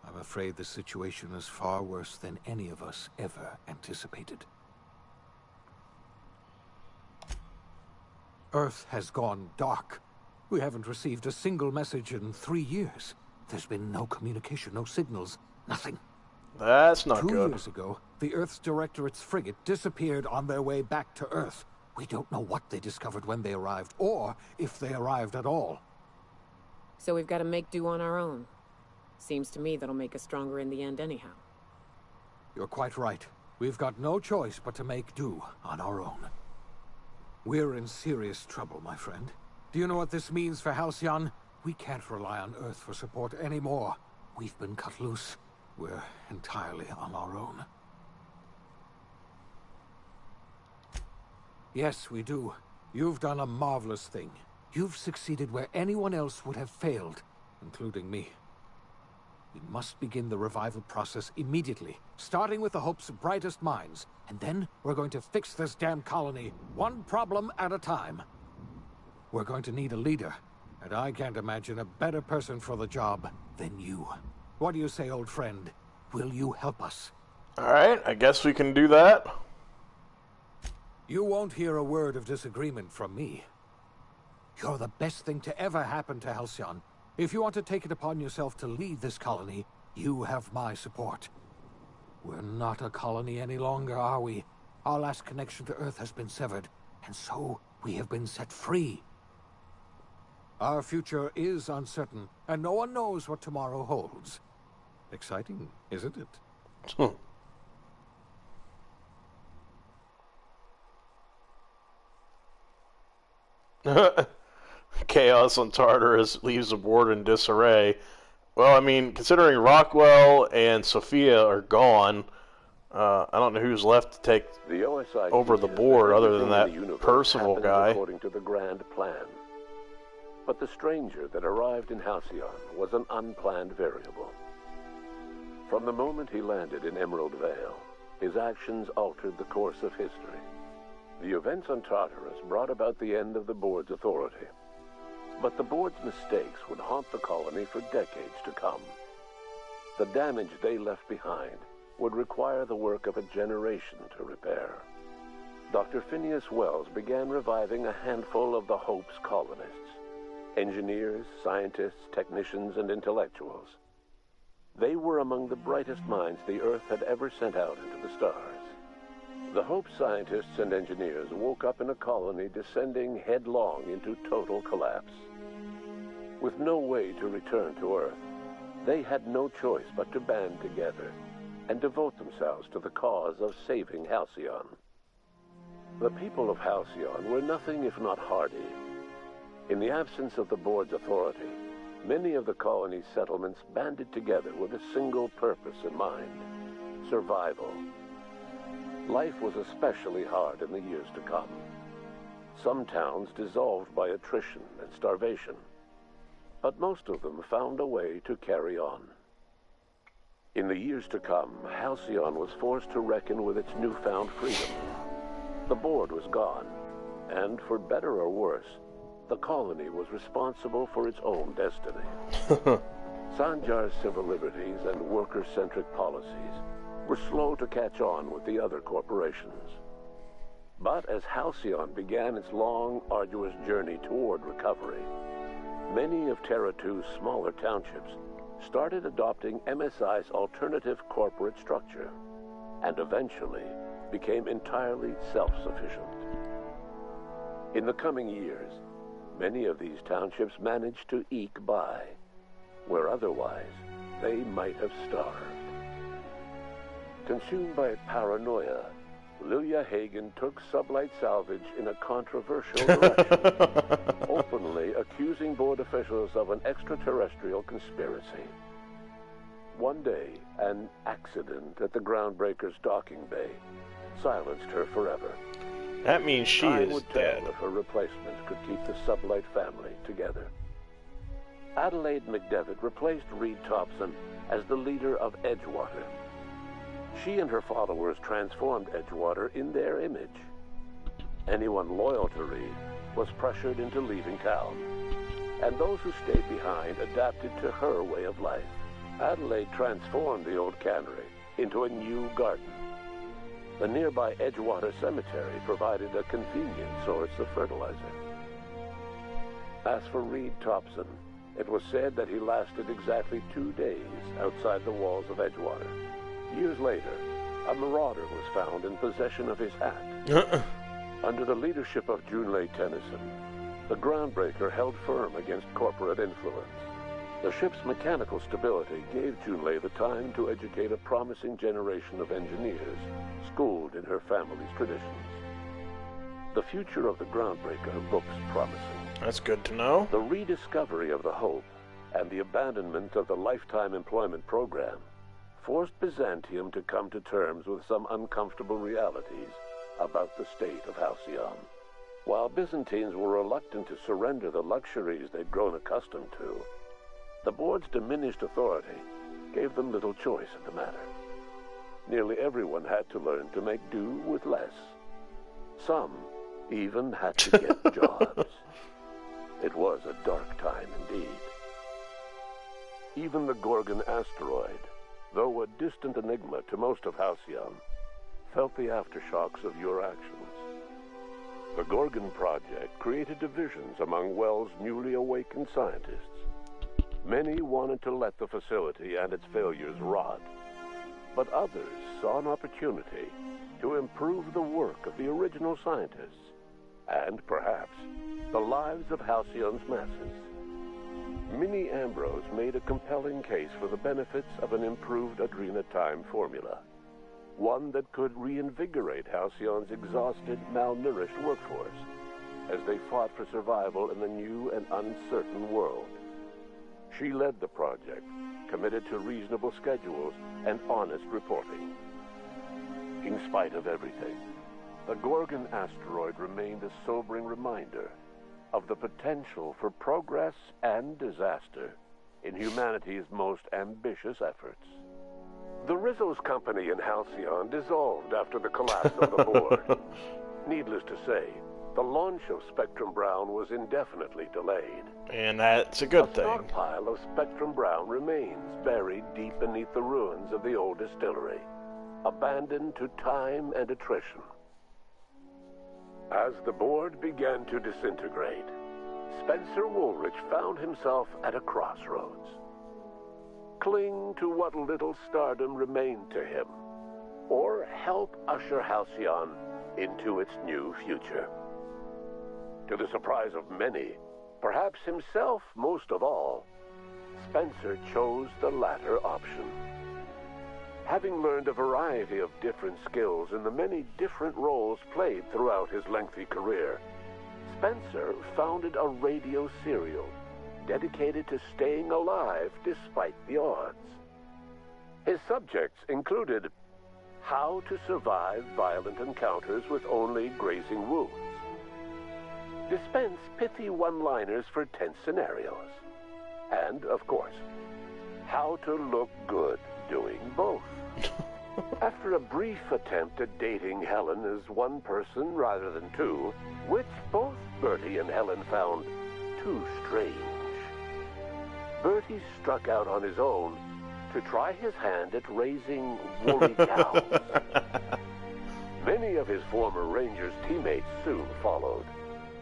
I'm afraid the situation is far worse than any of us ever anticipated. Earth has gone dark. We haven't received a single message in 3 years. There's been no communication, no signals, nothing. That's not good. 2 years ago, the Earth's Directorate's frigate disappeared on their way back to Earth. We don't know what they discovered when they arrived, or if they arrived at all. So we've got to make do on our own. Seems to me that'll make us stronger in the end anyhow. You're quite right. We've got no choice but to make do on our own. We're in serious trouble, my friend. Do you know what this means for Halcyon? We can't rely on Earth for support anymore. We've been cut loose. We're entirely on our own. Yes, we do. You've done a marvelous thing. You've succeeded where anyone else would have failed, including me. We must begin the revival process immediately, starting with the Hope's brightest minds, and then we're going to fix this damn colony, one problem at a time. We're going to need a leader, and I can't imagine a better person for the job than you. What do you say, old friend? Will you help us? Alright, I guess we can do that. You won't hear a word of disagreement from me. You're the best thing to ever happen to Halcyon. If you want to take it upon yourself to lead this colony, you have my support. We're not a colony any longer, are we? Our last connection to Earth has been severed, and so we have been set free. Our future is uncertain, and no one knows what tomorrow holds. Exciting, isn't it? Chaos on Tartarus leaves the board in disarray. Well, I mean, considering Rockwell and Sophia are gone, I don't know who's left to take over the board other than that Percival guy. According to the grand plan. But the stranger that arrived in Halcyon was an unplanned variable. From the moment he landed in Emerald Vale, his actions altered the course of history. The events on Tartarus brought about the end of the board's authority. But the board's mistakes would haunt the colony for decades to come. The damage they left behind would require the work of a generation to repair. Dr. Phineas Wells began reviving a handful of the Hope's colonists. Engineers, scientists, technicians, and intellectuals. They were among the brightest minds the Earth had ever sent out into the stars. The Hope scientists and engineers woke up in a colony descending headlong into total collapse. With no way to return to Earth, they had no choice but to band together and devote themselves to the cause of saving Halcyon. The people of Halcyon were nothing if not hardy. In the absence of the board's authority, many of the colony's settlements banded together with a single purpose in mind: survival. Life was especially hard in the years to come. Some towns dissolved by attrition and starvation, but most of them found a way to carry on. In the years to come, Halcyon was forced to reckon with its newfound freedom. The board was gone, and for better or worse, the colony was responsible for its own destiny. Sanjar's civil liberties and worker-centric policies were slow to catch on with the other corporations. But as Halcyon began its long, arduous journey toward recovery, many of Terra 2's smaller townships started adopting MSI's alternative corporate structure, and eventually became entirely self-sufficient. In the coming years, many of these townships managed to eke by, where otherwise they might have starved. Consumed by paranoia, Lilia Hagen took sublight salvage in a controversial direction, openly accusing board officials of an extraterrestrial conspiracy. One day, an accident at the Groundbreaker's docking bay silenced her forever. That means she Time is would dead. tell if her replacement could keep the sublight family together. Adelaide McDevitt replaced Reed Thompson as the leader of Edgewater. She and her followers transformed Edgewater in their image. Anyone loyal to Reed was pressured into leaving town, and those who stayed behind adapted to her way of life. Adelaide transformed the old cannery into a new garden. The nearby Edgewater Cemetery provided a convenient source of fertilizer. As for Reed Thompson, it was said that he lasted exactly 2 days outside the walls of Edgewater. Years later, a marauder was found in possession of his hat. Under the leadership of Junlei Tennyson, the Groundbreaker held firm against corporate influence. The ship's mechanical stability gave Junlei the time to educate a promising generation of engineers, schooled in her family's traditions. The future of the Groundbreaker looks promising. That's good to know. The rediscovery of the Hope and the abandonment of the lifetime employment program forced Byzantium to come to terms with some uncomfortable realities about the state of Halcyon. While Byzantines were reluctant to surrender the luxuries they'd grown accustomed to, the board's diminished authority gave them little choice in the matter. Nearly everyone had to learn to make do with less. Some even had to get jobs. It was a dark time indeed. Even the Gorgon asteroid, though a distant enigma to most of Halcyon, felt the aftershocks of your actions. The Gorgon project created divisions among Wells' newly awakened scientists. Many wanted to let the facility and its failures rot, but others saw an opportunity to improve the work of the original scientists, and perhaps the lives of Halcyon's masses. Minnie Ambrose made a compelling case for the benefits of an improved Adrenatime formula, one that could reinvigorate Halcyon's exhausted, malnourished workforce as they fought for survival in a new and uncertain world. She led the project, committed to reasonable schedules and honest reporting. In spite of everything, the Gorgon asteroid remained a sobering reminder of the potential for progress and disaster in humanity's most ambitious efforts. The Rizzo's company in Halcyon dissolved after the collapse of the board. Needless to say, the launch of Spectrum Brown was indefinitely delayed. And that's a good thing. A stockpile of Spectrum Brown remains buried deep beneath the ruins of the old distillery, abandoned to time and attrition. As the board began to disintegrate, Spencer Woolrich found himself at a crossroads. Cling to what little stardom remained to him, or help usher Halcyon into its new future. To the surprise of many, perhaps himself most of all, Spencer chose the latter option. Having learned a variety of different skills in the many different roles played throughout his lengthy career, Spencer founded a radio serial dedicated to staying alive despite the odds. His subjects included how to survive violent encounters with only grazing wounds, dispense pithy one-liners for tense scenarios, and, of course, how to look good doing both. After a brief attempt at dating Helen as one person rather than two, which both Bertie and Helen found too strange, Bertie struck out on his own to try his hand at raising woolly cows. Many of his former Rangers teammates soon followed,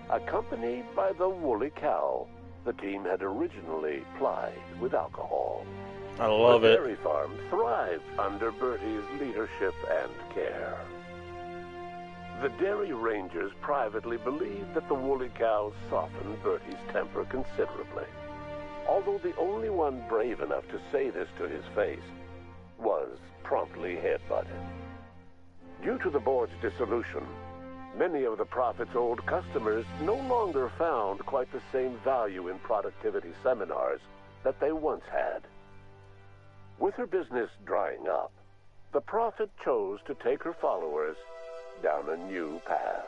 accompanied by the woolly cow the team had originally plied with alcohol. I love it. The dairy farm thrived under Bertie's leadership and care. The Dairy Rangers privately believed that the woolly cows softened Bertie's temper considerably. although the only one brave enough to say this to his face was promptly headbutted. Due to the board's dissolution, many of the Prophet's old customers no longer found quite the same value in productivity seminars that they once had. With her business drying up, the Prophet chose to take her followers down a new path.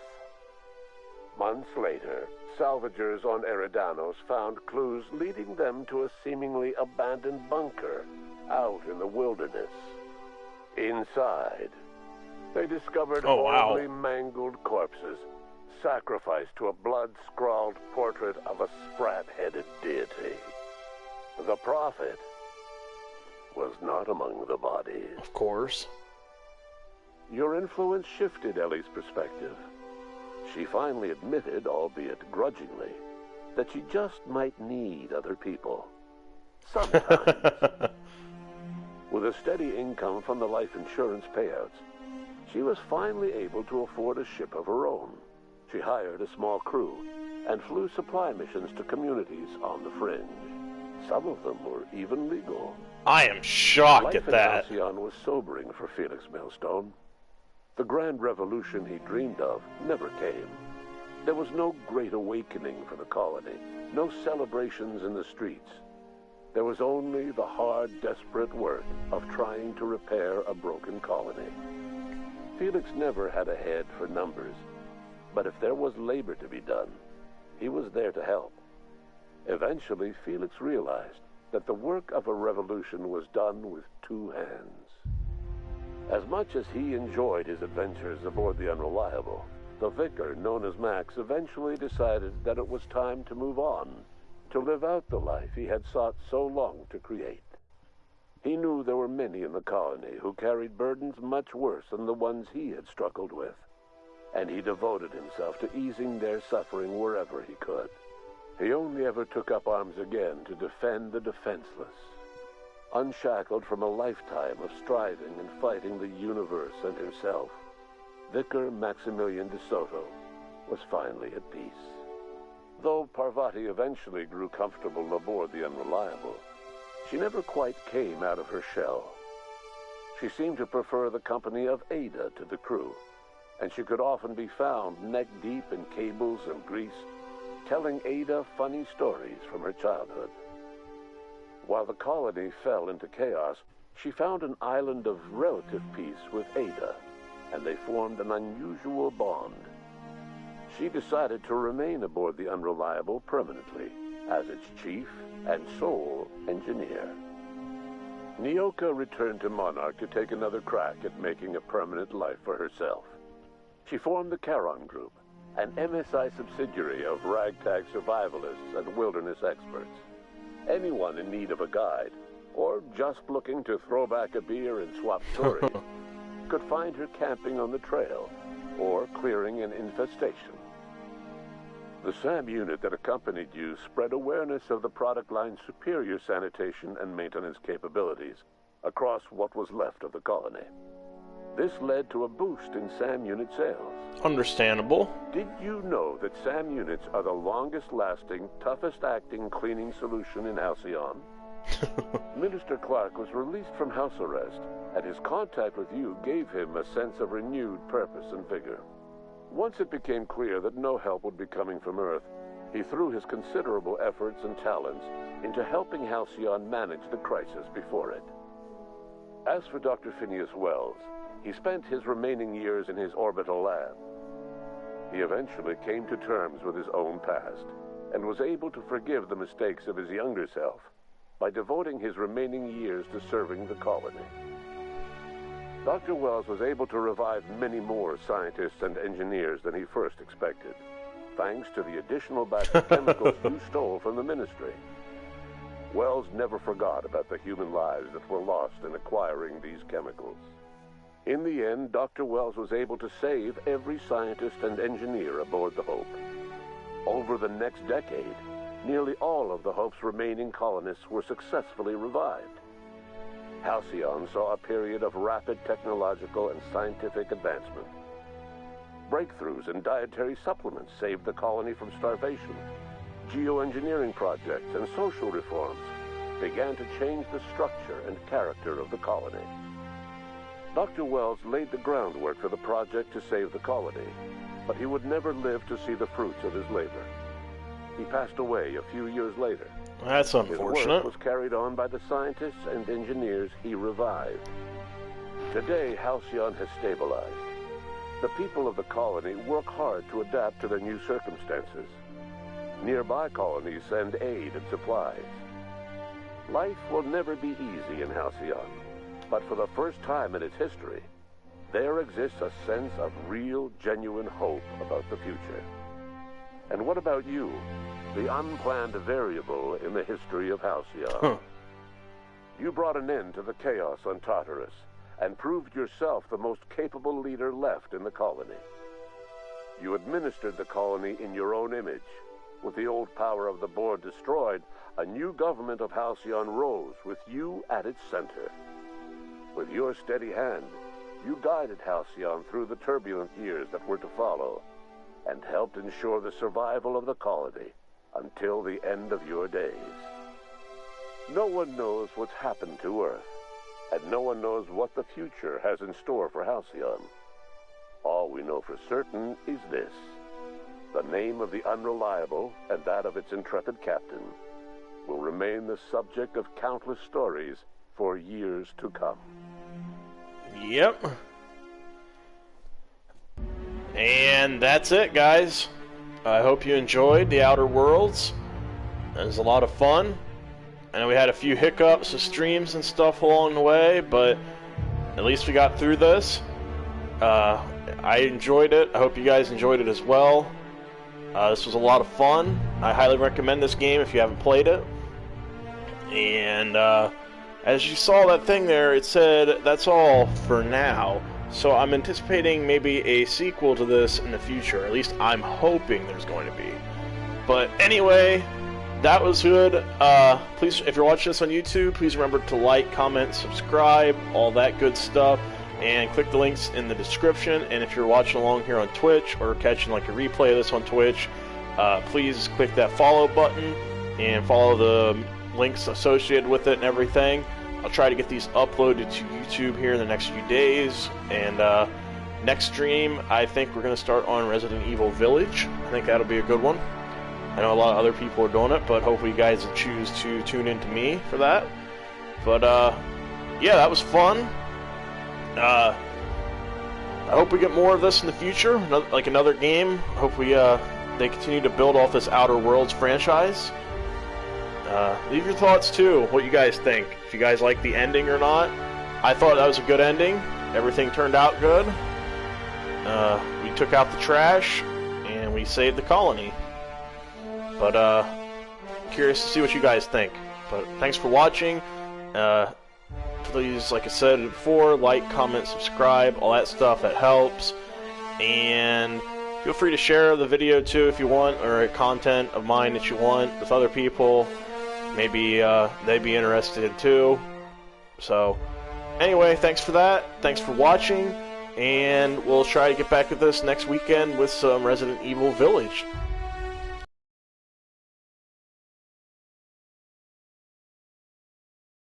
Months later, salvagers on Eridanos found clues leading them to a seemingly abandoned bunker out in the wilderness. Inside, they discovered horribly mangled corpses, sacrificed to a blood-scrawled portrait of a sprat-headed deity. The Prophet was not among the bodies. Of course. Your influence shifted Ellie's perspective. She finally admitted, albeit grudgingly, that she just might need other people. Sometimes. With a steady income from the life insurance payouts, she was finally able to afford a ship of her own. She hired a small crew and flew supply missions to communities on the fringe. Some of them were even legal. I am shocked at that. Life in Halcyon was sobering for Felix Millstone. The grand revolution he dreamed of never came. There was no great awakening for the colony, no celebrations in the streets. There was only the hard, desperate work of trying to repair a broken colony. Felix never had a head for numbers, but if there was labor to be done, he was there to help. Eventually, Felix realized that the work of a revolution was done with two hands. As much as he enjoyed his adventures aboard the Unreliable, the vicar, known as Max, eventually decided that it was time to move on, to live out the life he had sought so long to create. He knew there were many in the colony who carried burdens much worse than the ones he had struggled with, and he devoted himself to easing their suffering wherever he could. He only ever took up arms again to defend the defenseless. Unshackled from a lifetime of striving and fighting the universe and himself, Vicar Maximilian de Soto was finally at peace. Though Parvati eventually grew comfortable aboard the Unreliable, she never quite came out of her shell. She seemed to prefer the company of Ada to the crew, and she could often be found neck-deep in cables and grease, telling Ada funny stories from her childhood. While the colony fell into chaos, she found an island of relative peace with Ada, and they formed an unusual bond. She decided to remain aboard the Unreliable permanently as its chief and sole engineer. Nyoka returned to Monarch to take another crack at making a permanent life for herself. She formed the Charon Group, an MSI subsidiary of ragtag survivalists and wilderness experts. Anyone in need of a guide, or just looking to throw back a beer and swap stories, could find her camping on the trail, or clearing an infestation. The SAM unit that accompanied you spread awareness of the product line's superior sanitation and maintenance capabilities across what was left of the colony. This led to a boost in SAM unit sales. Understandable. Did you know that SAM units are the longest-lasting, toughest-acting cleaning solution in Halcyon? Minister Clark was released from house arrest, and his contact with you gave him a sense of renewed purpose and vigor. Once it became clear that no help would be coming from Earth, he threw his considerable efforts and talents into helping Halcyon manage the crisis before it. As for Dr. Phineas Wells, he spent his remaining years in his orbital lab. He eventually came to terms with his own past, and was able to forgive the mistakes of his younger self by devoting his remaining years to serving the colony. Dr. Wells was able to revive many more scientists and engineers than he first expected, thanks to the additional batch of chemicals you stole from the Ministry. Wells never forgot about the human lives that were lost in acquiring these chemicals. In the end, Dr. Wells was able to save every scientist and engineer aboard the Hope. Over the next decade, nearly all of the Hope's remaining colonists were successfully revived. Halcyon saw a period of rapid technological and scientific advancement. Breakthroughs in dietary supplements saved the colony from starvation. geoengineering projects and social reforms began to change the structure and character of the colony. Dr. Wells laid the groundwork for the project to save the colony, but he would never live to see the fruits of his labor. He passed away a few years later. That's unfortunate. His work was carried on by the scientists and engineers he revived. Today, Halcyon has stabilized. The people of the colony work hard to adapt to their new circumstances. Nearby colonies send aid and supplies. Life will never be easy in Halcyon, but for the first time in its history, there exists a sense of real, genuine hope about the future. And what about you, the unplanned variable in the history of Halcyon? You brought an end to the chaos on Tartarus and proved yourself the most capable leader left in the colony. You administered the colony in your own image. With the old power of the board destroyed, a new government of Halcyon rose with you at its center. With your steady hand, you guided Halcyon through the turbulent years that were to follow, and helped ensure the survival of the colony until the end of your days. No one knows what's happened to Earth, and no one knows what the future has in store for Halcyon. All we know for certain is this: the name of the Unreliable and that of its intrepid captain will remain the subject of countless stories for years to come. Yep. And that's it, guys. I hope you enjoyed The Outer Worlds. It was a lot of fun. I know we had a few hiccups with streams and stuff along the way, but at least we got through this. I enjoyed it. I hope you guys enjoyed it as well. This was a lot of fun. I highly recommend this game if you haven't played it. And as you saw that thing there, it said that's all for now. So I'm anticipating maybe a sequel to this in the future. At least I'm hoping there's going to be. But anyway, that was good. Please, if you're watching this on YouTube, please remember to like, comment, subscribe, all that good stuff. And click the links in the description. And if you're watching along here on Twitch or catching like a replay of this on Twitch, please click that follow button and follow the links associated with it and everything. I'll try to get these uploaded to YouTube here in the next few days. And next stream, I think we're going to start on Resident Evil Village. I think that'll be a good one. I know a lot of other people are doing it, but hopefully you guys will choose to tune into me for that. But yeah, that was fun. I hope we get more of this in the future, like another game. Hope we they continue to build off this Outer Worlds franchise. Leave your thoughts too, what you guys think. If you guys like the ending or not. I thought that was a good ending. Everything turned out good. We took out the trash and we saved the colony. But curious to see what you guys think. But thanks for watching. Please, like I said before, like, comment, subscribe, all that stuff, that helps. And feel free to share the video too if you want, or content of mine that you want with other people. Maybe they'd be interested too. So, anyway, thanks for that. Thanks for watching. And we'll try to get back with this next weekend with some Resident Evil Village.